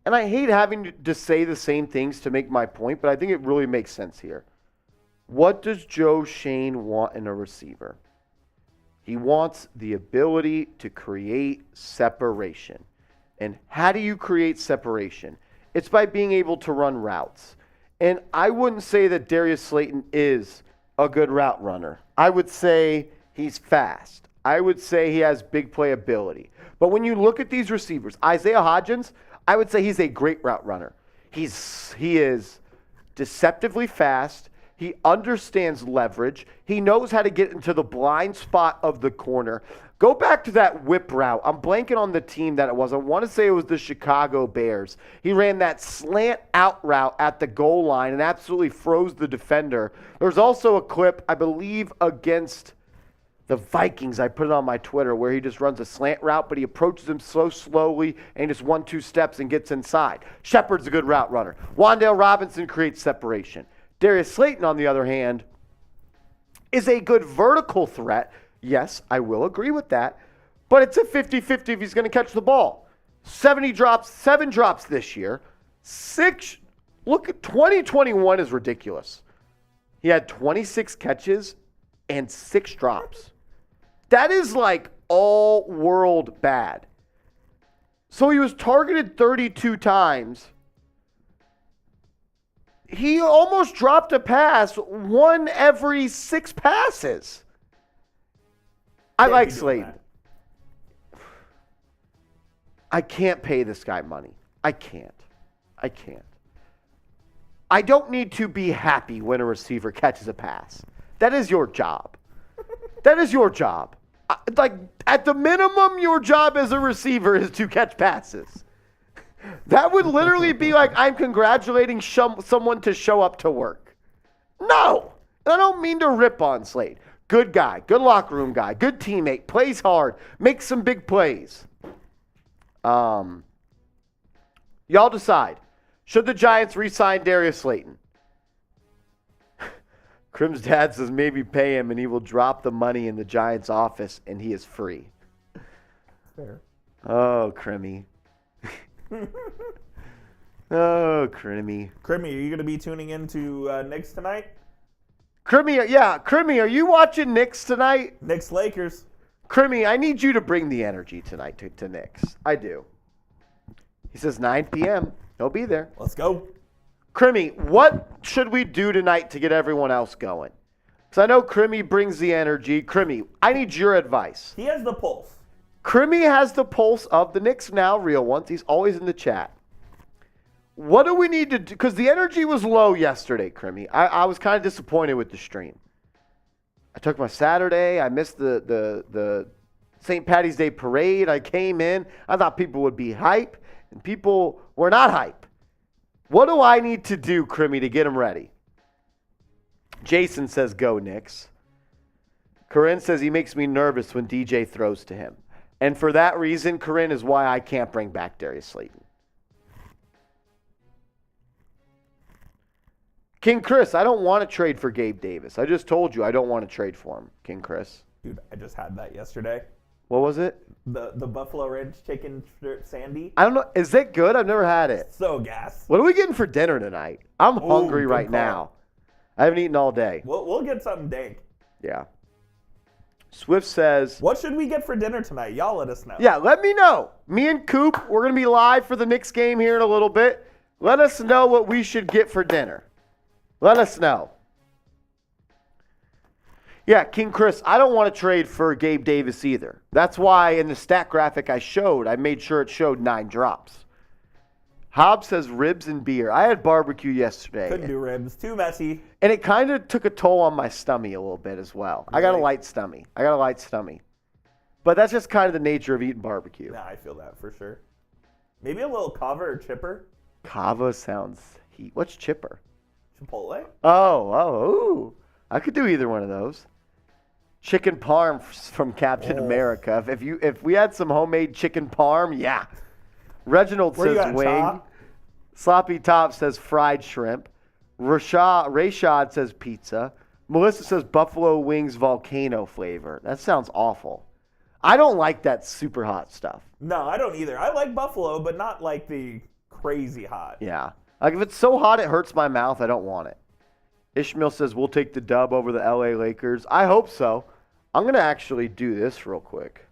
and I hate having to say the same things to make my point, but I think it really makes sense here. What does Joe Schoen want in a receiver? He wants the ability to create separation. And how do you create separation? It's by being able to run routes. And I wouldn't say that Darius Slayton is a good route runner. I would say he's fast. I would say he has big playability. But when you look at these receivers, Isaiah Hodgins, I would say he's a great route runner. He is deceptively fast. He understands leverage. He knows how to get into the blind spot of the corner. Go back to that whip route. I'm blanking on the team that it was. I want to say it was the Chicago Bears. He ran that slant out route at the goal line and absolutely froze the defender. There's also a clip, I believe, against the Vikings. I put it on my Twitter where he just runs a slant route, but he approaches him so slowly and just 1-2 steps and gets inside. Shepard's a good route runner. Wan'Dale Robinson creates separation. Darius Slayton, on the other hand, is a good vertical threat. Yes, I will agree with that. But it's a 50-50 if he's going to catch the ball. 7 drops this year. 6. Look, 2021 is ridiculous. He had 26 catches and 6 drops. That is like all world bad. So he was targeted 32 times. He almost dropped a pass 1 every 6 passes. I like Slayton. I can't pay this guy money. I can't. I don't need to be happy when a receiver catches a pass. That is your job. That is your job. Like, at the minimum, your job as a receiver is to catch passes. That would literally be like I'm congratulating someone to show up to work. No, I don't mean to rip on Slade. Good guy, good locker room guy, good teammate, plays hard, makes some big plays. Y'all decide. Should the Giants re-sign Darius Slayton? Crim's dad says maybe pay him and he will drop the money in the Giants office and he is free. Fair. Oh, Crimmy. Oh, Crimmy. Crimmy, are you going to be tuning in to Knicks tonight? Crimmy, are you watching Knicks tonight? Knicks Lakers. Crimmy, I need you to bring the energy tonight to Knicks. I do. He says 9 p.m. He'll be there. Let's go. Crimmy, what should we do tonight to get everyone else going? Because I know Crimmy brings the energy. Crimmy, I need your advice. He has the pulse. Crimmy has the pulse of the Knicks Now real ones. He's always in the chat. What do we need to do? Because the energy was low yesterday, Crimmy. I was kind of disappointed with the stream. I took my Saturday. I missed the St. Patty's Day parade. I came in. I thought people would be hype, and people were not hype. What do I need to do, Crimmy, to get them ready? Jason says, go, Knicks. Corinne says he makes me nervous when DJ throws to him. And for that reason, Corinne, is why I can't bring back Darius Slayton. King Chris, I don't want to trade for Gabe Davis. I just told you I don't want to trade for him, King Chris. Dude, I just had that yesterday. What was it? The Buffalo Ridge chicken sandy. I don't know. Is it good? I've never had it. So gas. What are we getting for dinner tonight? I'm hungry right call. now. I haven't eaten all day. We'll get something dank. Yeah. Swift says, what should we get for dinner tonight? Y'all let us know. yeah, let me know. Me and Coop, we're going to be live for the Knicks game here in a little bit. Let us know what we should get for dinner. Let us know. Yeah, King Chris, I don't want to trade for Gabe Davis either. That's why in the stat graphic I made sure it showed 9 drops. Hobbs says ribs and beer. I had barbecue yesterday. Couldn't do ribs. Too messy. And it kind of took a toll on my stomach a little bit as well. Really? I got a light stomach. But that's just kind of the nature of eating barbecue. Nah, I feel that for sure. Maybe a little kava or chipper. Kava sounds heat. What's chipper? Chipotle. Ooh. I could do either one of those. Chicken parm from Captain America. If we had some homemade chicken parm, yeah. Reginald Where you says at, wing. Cha? Sloppy Top says fried shrimp. Rashad says pizza. Melissa says buffalo wings volcano flavor. That sounds awful. I don't like that super hot stuff. No, I don't either. I like buffalo, but not like the crazy hot. Yeah. Like if it's so hot it hurts my mouth, I don't want it. Ishmael says we'll take the dub over the LA Lakers. I hope so. I'm going to actually do this real quick.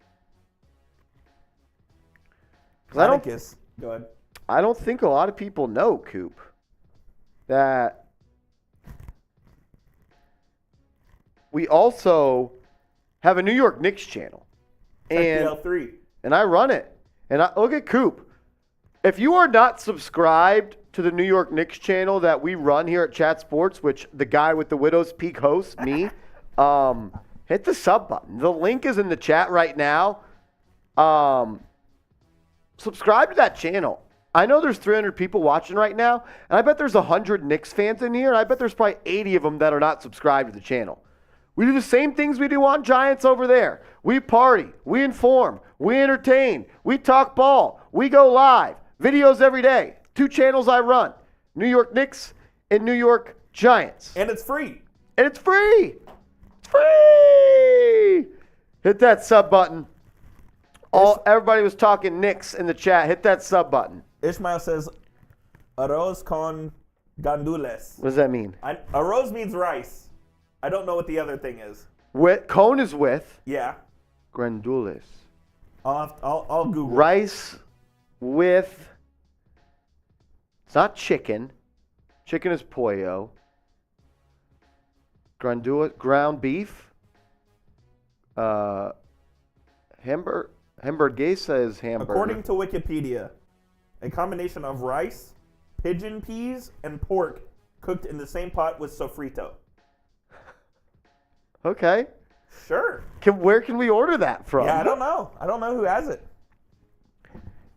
'Cause Go ahead. I don't think a lot of people know, Coop, that we also have a New York Knicks channel. And PL3. I run it. And look at Coop. If you are not subscribed to the New York Knicks channel that we run here at Chat Sports, which the guy with the Widow's Peak hosts, me, hit the sub button. The link is in the chat right now. Subscribe to that channel. I know there's 300 people watching right now, and I bet there's 100 Knicks fans in here, and I bet there's probably 80 of them that are not subscribed to the channel. We do the same things we do on Giants over there. We party, we inform, we entertain, we talk ball, we go live, videos every day. 2 channels I run, New York Knicks and New York Giants. And it's free. And it's free. It's free. Hit that sub button. Everybody was talking Knicks in the chat. Hit that sub button. Ishmael says, arroz con gandules. What does that mean? Arroz means rice. I don't know what the other thing is. Cone is with. Yeah. Grandules. I'll Google. Rice with. It's not chicken. Chicken is pollo. Ground beef. Hamburguesa is hamburger. According to Wikipedia, a combination of rice, pigeon peas, and pork cooked in the same pot with sofrito. Okay. Sure. Where can we order that from? Yeah, I don't know. I don't know who has it.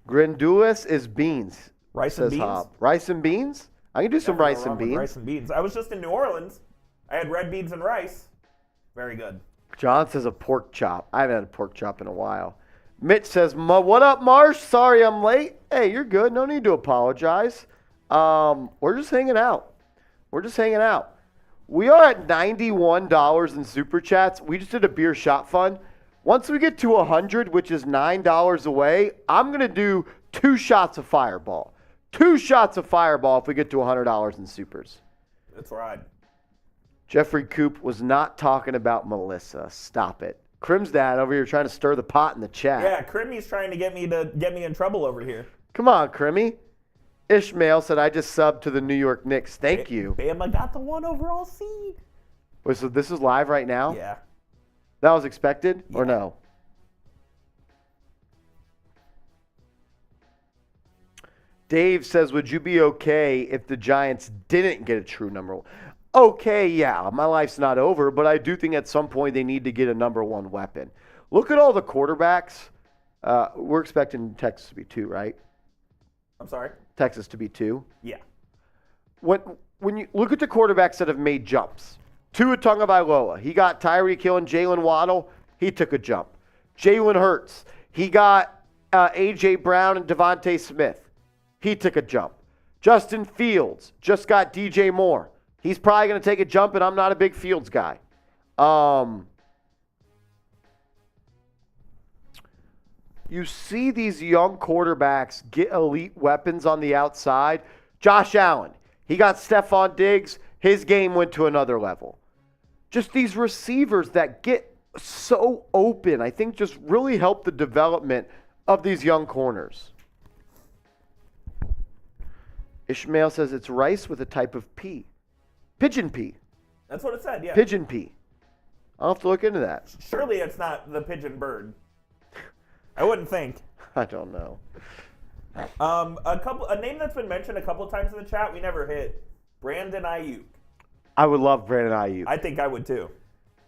Grandules is beans. Rice and says beans? Hop. Rice and beans? I can do some rice and beans. Rice and beans. I was just in New Orleans. I had red beans and rice. Very good. John says a pork chop. I haven't had a pork chop in a while. Mitch says, what up, Marsh? Sorry I'm late. Hey, you're good. No need to apologize. We're just hanging out. We are at $91 in Super Chats. We just did a beer shot fund. Once we get to 100, which is $9 away, I'm going to do 2 shots of Fireball. 2 shots of Fireball if we get to $100 in Supers. That's right. Jeffrey Coop was not talking about Melissa. Stop it. Crim's dad over here trying to stir the pot in the chat. Yeah, Crimmy's trying to get me in trouble over here. Come on, Crimmy. Ishmael said, I just subbed to the New York Knicks. Thank you. Bama got the 1 overall seed. Wait, so this is live right now? Yeah. That was expected or no? Dave says, would you be okay if the Giants didn't get a true number 1? Okay, yeah, my life's not over, but I do think at some point they need to get a number 1 weapon. Look at all the quarterbacks. We're expecting Texas to be 2, right? I'm sorry? Texas to be 2. Yeah. When you look at the quarterbacks that have made jumps, Tua Tagovailoa, he got Tyreek Hill and Jalen Waddle, he took a jump. Jalen Hurts, he got A.J. Brown and Devontae Smith, he took a jump. Justin Fields just got DJ Moore. He's probably going to take a jump, and I'm not a big Fields guy. You see these young quarterbacks get elite weapons on the outside. Josh Allen, he got Stephon Diggs. His game went to another level. Just these receivers that get so open, I think just really help the development of these young corners. Ishmael says it's rice with a type of pea. Pigeon pea. That's what it said, yeah. Pigeon pea. I'll have to look into that. Surely it's not the pigeon bird. I wouldn't think. I don't know. A name that's been mentioned a couple times in the chat we never hit. Brandon Ayuk. I would love Brandon Ayuk. I think I would too.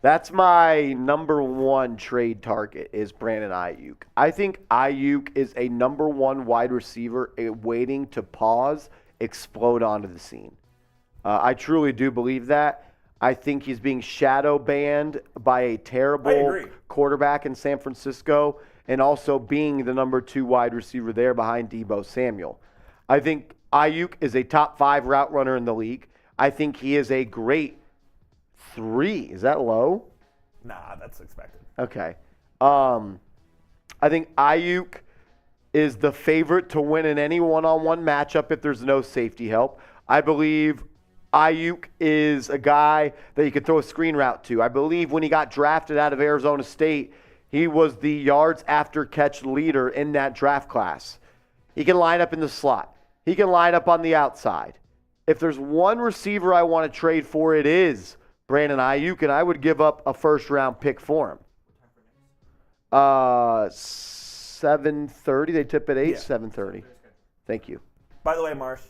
That's my number 1 trade target is Brandon Ayuk. I think Ayuk is a number 1 wide receiver waiting to pause, explode onto the scene. I truly do believe that. I think he's being shadow banned by a terrible quarterback in San Francisco and also being the number 2 wide receiver there behind Deebo Samuel. I think Ayuk is a top 5 route runner in the league. I think he is a great 3. Is that low? Nah, that's expected. Okay. I think Ayuk is the favorite to win in any one-on-one matchup if there's no safety help. I believe Ayuk is a guy that you could throw a screen route to. I believe when he got drafted out of Arizona State, he was the yards after catch leader in that draft class. He can line up in the slot. He can line up on the outside. If there's one receiver I want to trade for, it is Brandon Ayuk, and I would give up a first-round pick for him. 7:30. They tip at 8. Yeah. 7:30. Thank you. By the way, Marsh,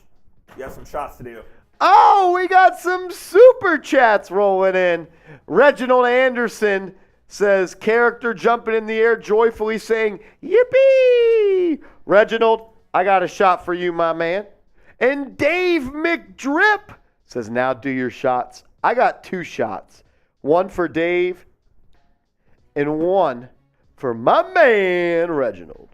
you have some shots to do. Oh, we got some super chats rolling in. Reginald Anderson says, character jumping in the air, joyfully saying, yippee! Reginald, I got a shot for you, my man. And Dave McDrip says, now do your shots. I got 2 shots. One for Dave and one for my man, Reginald.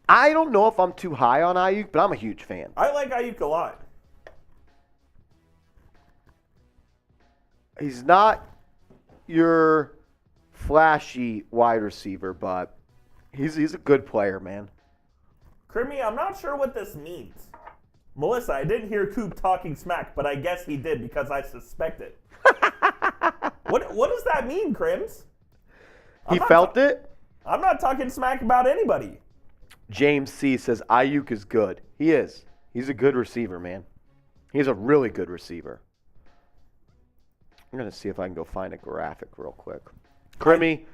I don't know if I'm too high on Ayuk, but I'm a huge fan. I like Ayuk a lot. He's not your flashy wide receiver, but he's a good player, man. Crimmy, I'm not sure what this means. Melissa, I didn't hear Coop talking smack, but I guess he did because I suspect it. What does that mean, Crims? He felt it? I'm not talking smack about anybody. James C. says Ayuk is good. He is. He's a good receiver, man. He's a really good receiver. I'm going to see if I can go find a graphic real quick. Crimmy,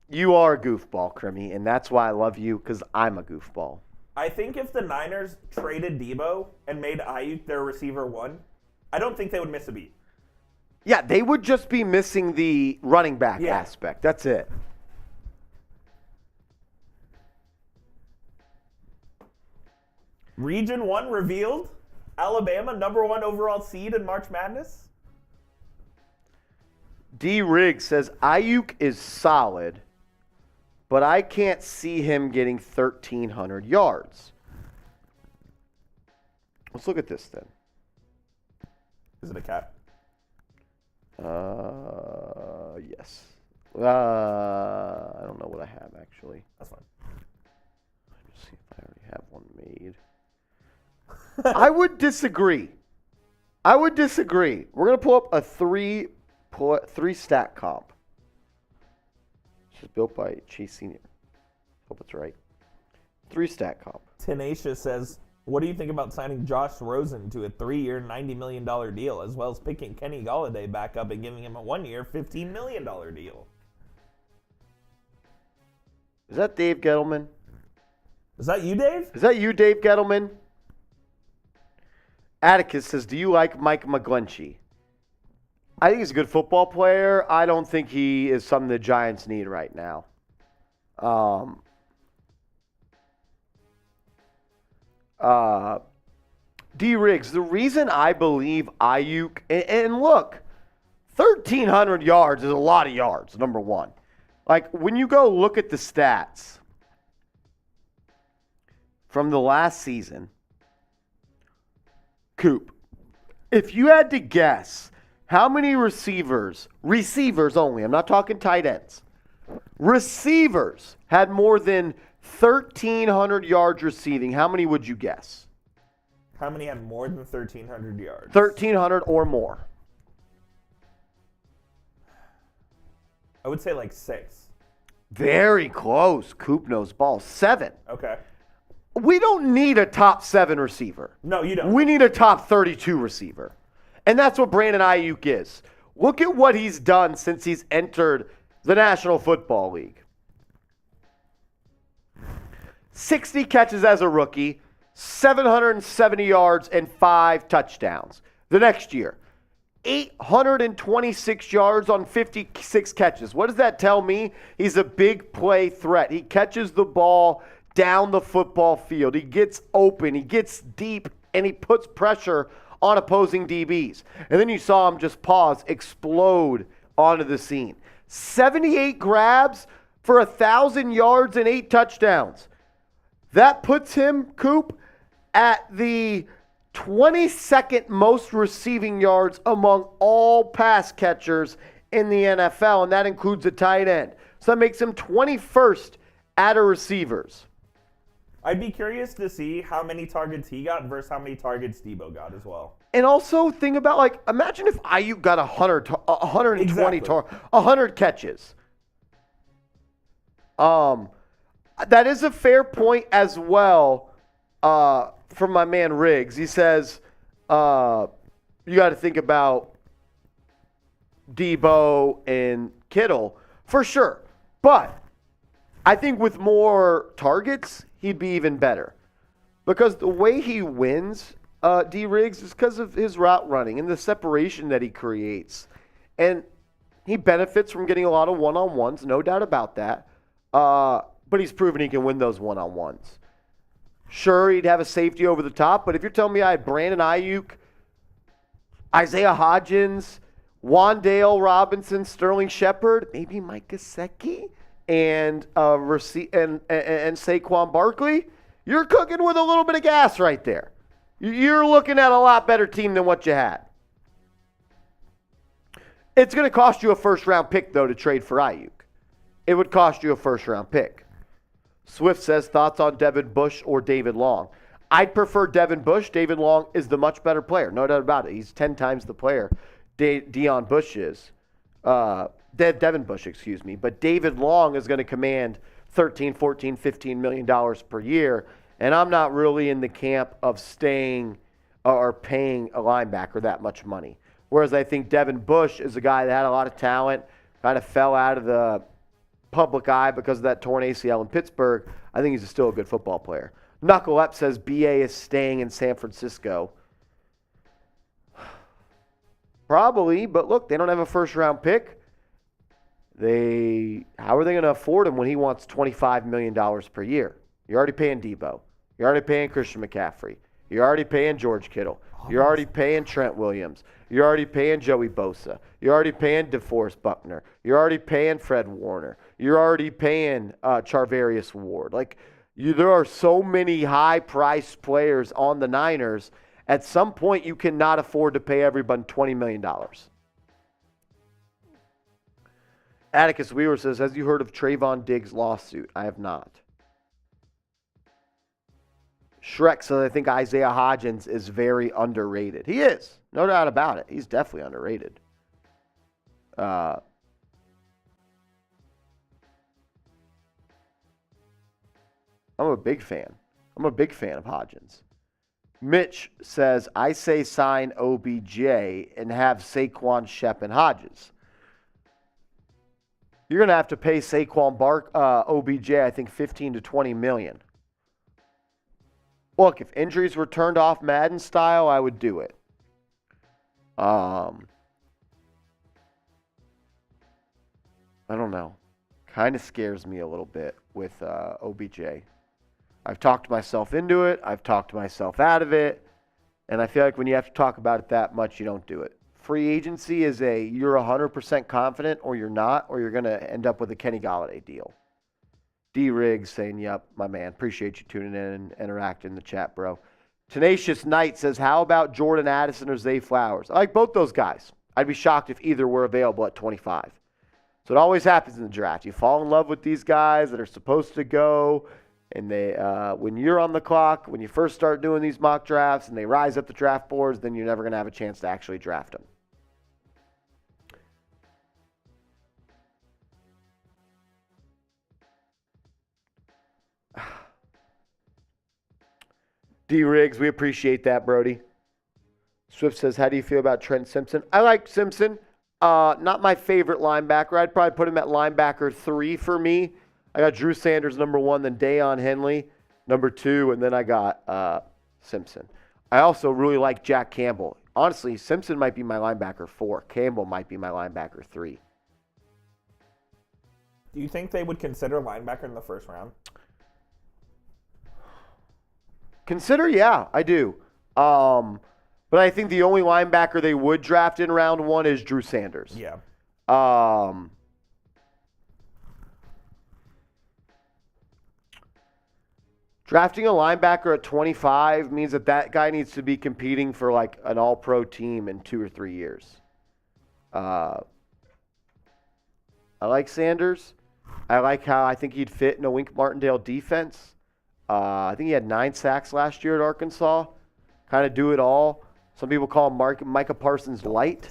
you are a goofball, Crimmy, and that's why I love you, because I'm a goofball. I think if the Niners traded Debo and made Ayuk their receiver 1, I don't think they would miss a beat. Yeah, they would just be missing the running back aspect. That's it. Region 1 revealed. Alabama, number 1 overall seed in March Madness. D. Riggs says Ayuk is solid, but I can't see him getting 1,300 yards. Let's look at this then. Is it a cat? Yes. I don't know what I have actually. That's fine. Let's see if I already have one made. I would disagree. We're gonna pull up a three stat comp. This is built by Chase Senior. Hope it's right. 3 stat comp. Tenacious says, what do you think about signing Josh Rosen to a 3-year, $90 million deal, as well as picking Kenny Golladay back up and giving him a 1-year, $15 million deal? Is that Dave Gettleman? Is that you, Dave? Is that you, Dave Gettleman? Atticus says, do you like Mike McGlinchey? I think he's a good football player. I don't think he is something the Giants need right now. D. Riggs, the reason I believe Ayuk, and look, 1,300 yards is a lot of yards, number one. Like, when you go look at the stats from the last season, Coop, if you had to guess how many receivers only, I'm not talking tight ends, receivers had more than 1,300 yards receiving, how many would you guess? How many had more than 1,300 yards? 1,300 or more. I would say like 6. Very close. Coop knows ball. 7. Okay. We don't need a top 7 receiver. No, you don't. We need a top 32 receiver. And that's what Brandon Ayuk is. Look at what he's done since he's entered the National Football League. 60 catches as a rookie, 770 yards and 5 touchdowns. The next year, 826 yards on 56 catches. What does that tell me? He's a big play threat. He catches the ball down the football field. He gets open, he gets deep, and he puts pressure on opposing DBs. And then you saw him just pause, explode onto the scene. 78 grabs for 1,000 yards and 8 touchdowns. That puts him, Coop, at the 22nd most receiving yards among all pass catchers in the NFL, and that includes a tight end. So that makes him 21st out of receivers. I'd be curious to see how many targets he got versus how many targets Debo got as well. And also think about, like, imagine if Ayuk got 120 Exactly. 100 catches. That is a fair point as well from my man Riggs. He says you got to think about Debo and Kittle for sure. But I think with more targets, he'd be even better. Because the way he wins, D. Riggs, is because of his route running and the separation that he creates. And he benefits from getting a lot of one-on-ones, no doubt about that. But he's proven he can win those one-on-ones. Sure, he'd have a safety over the top, but if you're telling me I had Brandon Ayuk, Isaiah Hodgins, Wan'Dale Robinson, Sterling Shepard, maybe Mike Gesicki, and Saquon Barkley, you're cooking with a little bit of gas right there. You're looking at a lot better team than what you had. It's going to cost you a first-round pick, though, to trade for Ayuk. It would cost you a first-round pick. Swift says, thoughts on Devin Bush or David Long? I'd prefer Devin Bush. David Long is the much better player. No doubt about it. He's 10 times the player Deion Bush is. Devin Bush, excuse me. But David Long is going to command $13, $14, $15 million per year. And I'm not really in the camp of staying or paying a linebacker that much money. Whereas I think Devin Bush is a guy that had a lot of talent, kind of fell out of the public eye because of that torn ACL in Pittsburgh. I think he's still a good football player. Knuckle Up says BA is staying in San Francisco. Probably, but look, they don't have a first-round pick. How are they going to afford him when he wants $25 million per year? You're already paying Debo. You're already paying Christian McCaffrey. You're already paying George Kittle. You're already paying Trent Williams. You're already paying Joey Bosa. You're already paying DeForest Buckner. You're already paying Fred Warner. You're already paying Charvarius Ward. There are so many high-priced players on the Niners. At some point, you cannot afford to pay everyone $20 million. Atticus Weaver says, have you heard of Trayvon Diggs' lawsuit? I have not. Shrek says, I think Isaiah Hodgins is very underrated. He is. No doubt about it. He's definitely underrated. I'm a big fan. I'm a big fan of Hodgins. Mitch says, I say sign OBJ and have Saquon, Shep, and Hodges. You're going to have to pay Saquon OBJ, I think, $15 to $20 million. Look, if injuries were turned off Madden style, I would do it. I don't know. Kind of scares me a little bit with OBJ. I've talked myself into it. I've talked myself out of it. And I feel like when you have to talk about it that much, you don't do it. Free agency is you're 100% confident or you're not, or you're going to end up with a Kenny Golladay deal. D. Riggs saying, yep, my man. Appreciate you tuning in and interacting in the chat, bro. Tenacious Knight says, how about Jordan Addison or Zay Flowers? I like both those guys. I'd be shocked if either were available at 25. So it always happens in the draft. You fall in love with these guys that are supposed to go, and they, when you're on the clock, when you first start doing these mock drafts and they rise up the draft boards, then you're never going to have a chance to actually draft them. D. Riggs, we appreciate that, Brody. Swift says, how do you feel about Trent Simpson? I like Simpson. Not my favorite linebacker. I'd probably put him at linebacker 3 for me. I got Drew Sanders, number 1, then Deion Henley, number 2, and then I got Simpson. I also really like Jack Campbell. Honestly, Simpson might be my linebacker 4. Campbell might be my linebacker 3. Do you think they would consider linebacker in the first round? Consider, yeah, I do. But I think the only linebacker they would draft in round 1 is Drew Sanders. Yeah. Drafting a linebacker at 25 means that guy needs to be competing for like an all-pro team in 2 or 3 years. I like Sanders. I like how I think he'd fit in a Wink Martindale defense. I think he had 9 sacks last year at Arkansas. Kind of do it all. Some people call him Micah Parsons light.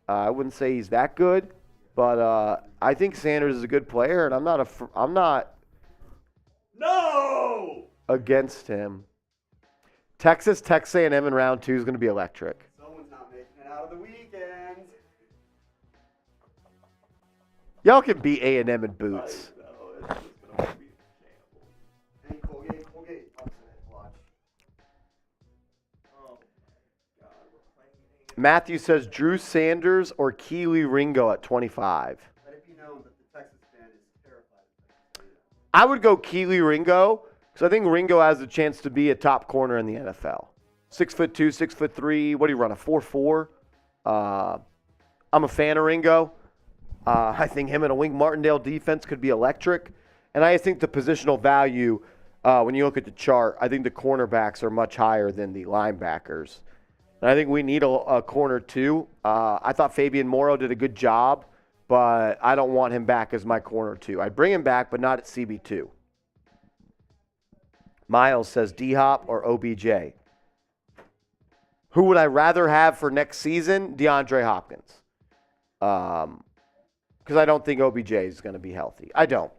I wouldn't say he's that good, but I think Sanders is a good player, and I'm not against him. Texas A&M in round 2 is going to be electric. Someone's not making it out of the weekend. Y'all can beat A&M in boots. Hey, Colgate, upset, watch. Oh, God, we're playing Matthew says Drew Sanders or Keely Ringo at 25. Let it be known that the Texas fan is terrified of Texas A&M. I would go Keely Ringo because I think Ringo has a chance to be a top corner in the NFL. 6'2", 6'3". What do you run, a 4.4? I'm a fan of Ringo. I think him and a Wink Martindale defense could be electric. And I think the positional value, when you look at the chart, I think the cornerbacks are much higher than the linebackers. And I think we need a corner too. I thought Fabian Morrow did a good job, but I don't want him back as my corner two. I'd bring him back, but not at CB2. Miles says D-Hop or OBJ. Who would I rather have for next season? DeAndre Hopkins. Because I don't think OBJ is going to be healthy. I don't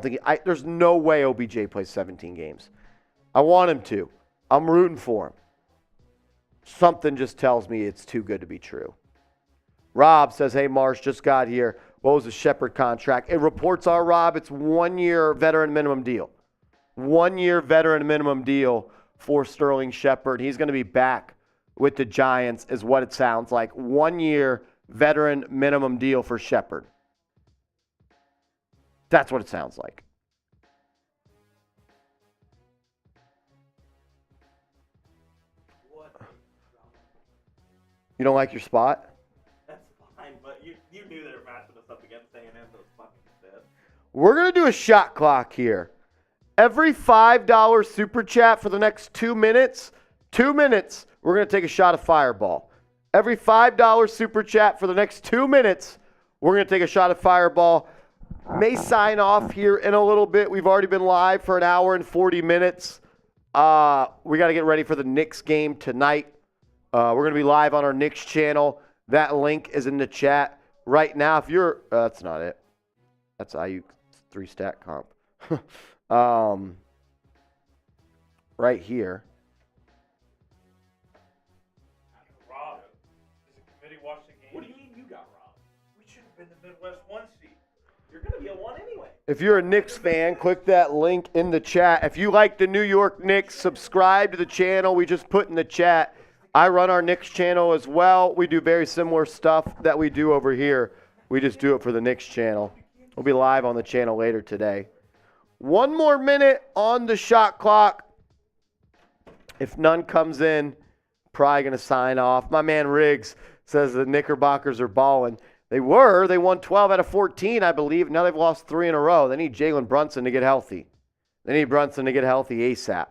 think there's no way OBJ plays 17 games. I want him to. I'm rooting for him. Something just tells me it's too good to be true. Rob says, hey, Marsh, just got here. What was the Shepard contract? It reports are, Rob, it's 1 year veteran minimum deal. 1 year veteran minimum deal for Sterling Shepard. He's going to be back with the Giants is what it sounds like. 1 year veteran minimum deal for Shepard. That's what it sounds like. You don't like your spot? That's fine, but you knew they were matching us up against A&M. Those fucking dead. We're going to do a shot clock here. Every $5 super chat for the next 2 minutes, we're going to take a shot of Fireball. Every $5 super chat for the next 2 minutes, we're going to take a shot of Fireball. May sign off here in a little bit. We've already been live for 1 hour and 40 minutes. We got to get ready for the Knicks game tonight. We're going to be live on our Knicks channel. That link is in the chat right now. If you're, that's not it. That's IU 3-stat comp. Right here. Rob, does the committee watch the game? What do you mean you got robbed? We should have been the Midwest 1 seed. You're going to be a 1 anyway. If you're a Knicks fan, click that link in the chat. If you like the New York Knicks, subscribe to the channel. We just put in the chat. I run our Knicks channel as well. We do very similar stuff that we do over here. We just do it for the Knicks channel. We'll be live on the channel later today. 1 more minute on the shot clock. If none comes in, probably going to sign off. My man Riggs says the Knickerbockers are balling. They were. They won 12 out of 14, I believe. Now they've lost 3 in a row. They need Jalen Brunson to get healthy. They need Brunson to get healthy ASAP.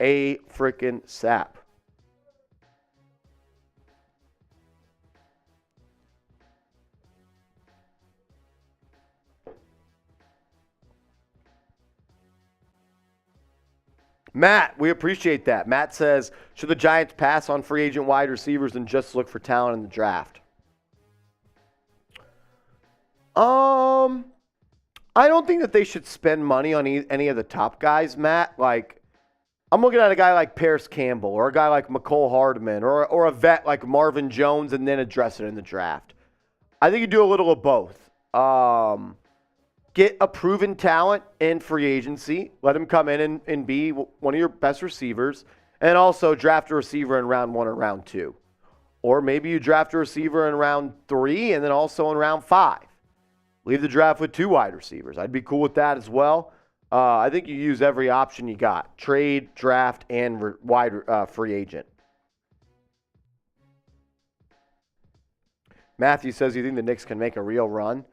A-frickin' Matt, we appreciate that. Matt says, should the Giants pass on free agent wide receivers and just look for talent in the draft? I don't think that they should spend money on any of the top guys, Matt. Like, I'm looking at a guy like Paris Campbell or a guy like McCole Hardman or a vet like Marvin Jones and then address it in the draft. I think you do a little of both. Get a proven talent in free agency. Let him come in and be one of your best receivers. And also draft a receiver in round 1 or round 2. Or maybe you draft a receiver in round 3 and then also in round 5. Leave the draft with 2 wide receivers. I'd be cool with that as well. I think you use every option you got. Trade, draft, and wide free agent. Matthew says, you think the Knicks can make a real run?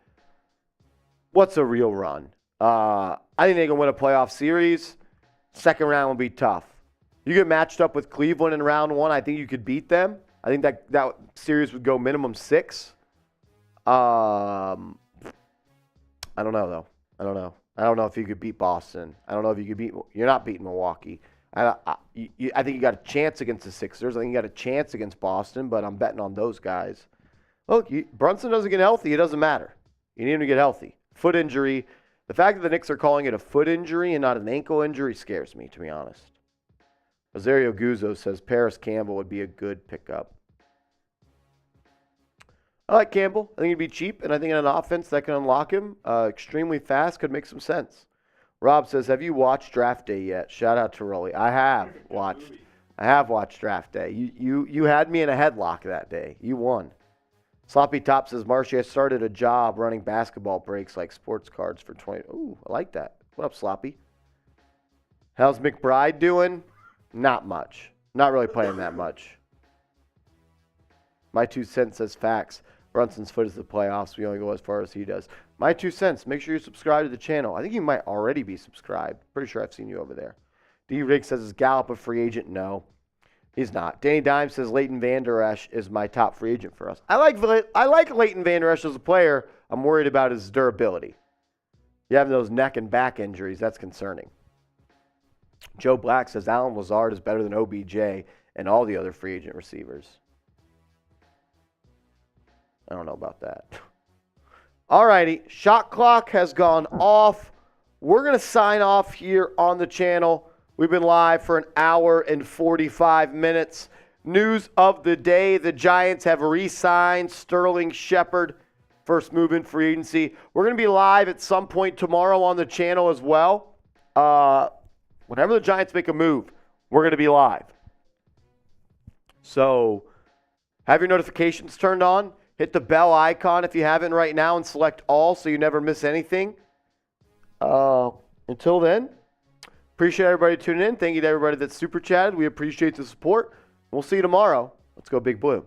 What's a real run? I think they can win a playoff series. Second round will be tough. You get matched up with Cleveland in round 1, I think you could beat them. I think that series would go minimum 6. I don't know, though. I don't know. I don't know if you could beat Boston. I don't know if you could beat. You're not beating Milwaukee. I think you got a chance against the Sixers. I think you got a chance against Boston, but I'm betting on those guys. Look, Brunson doesn't get healthy. It doesn't matter. You need him to get healthy. Foot injury. The fact that the Knicks are calling it a foot injury and not an ankle injury scares me, to be honest. Rosario Guzzo says Paris Campbell would be a good pickup. I like Campbell. I think he'd be cheap, and I think in an offense that can unlock him extremely fast could make some sense. Rob says, have you watched Draft Day yet? Shout out to Rolly. I have watched Draft Day. You had me in a headlock that day. You won. Sloppy Top says, Marshy, I started a job running basketball breaks like sports cards for 20. Ooh, I like that. What up, Sloppy? How's McBride doing? Not much. Not really playing that much. My 2 cents says facts. Brunson's foot is the playoffs. We only go as far as he does. My 2 cents. Make sure you subscribe to the channel. I think you might already be subscribed. Pretty sure I've seen you over there. D. Riggs says, is Gallup a free agent? No, he's not. Danny Dime says Leighton Vander Esch is my top free agent for us. I like Leighton Vander Esch as a player. I'm worried about his durability. You have those neck and back injuries. That's concerning. Joe Black says Alan Lazard is better than OBJ and all the other free agent receivers. I don't know about that. All righty. Shot clock has gone off. We're going to sign off here on the channel. We've been live for an hour and 45 minutes. News of the day, the Giants have re-signed Sterling Shepard, first move in free agency. We're going to be live at some point tomorrow on the channel as well. Whenever the Giants make a move, we're going to be live. So have your notifications turned on. Hit the bell icon if you haven't right now and select all so you never miss anything. Until then, appreciate everybody tuning in. Thank you to everybody that super chatted. We appreciate the support. We'll see you tomorrow. Let's go Big Blue.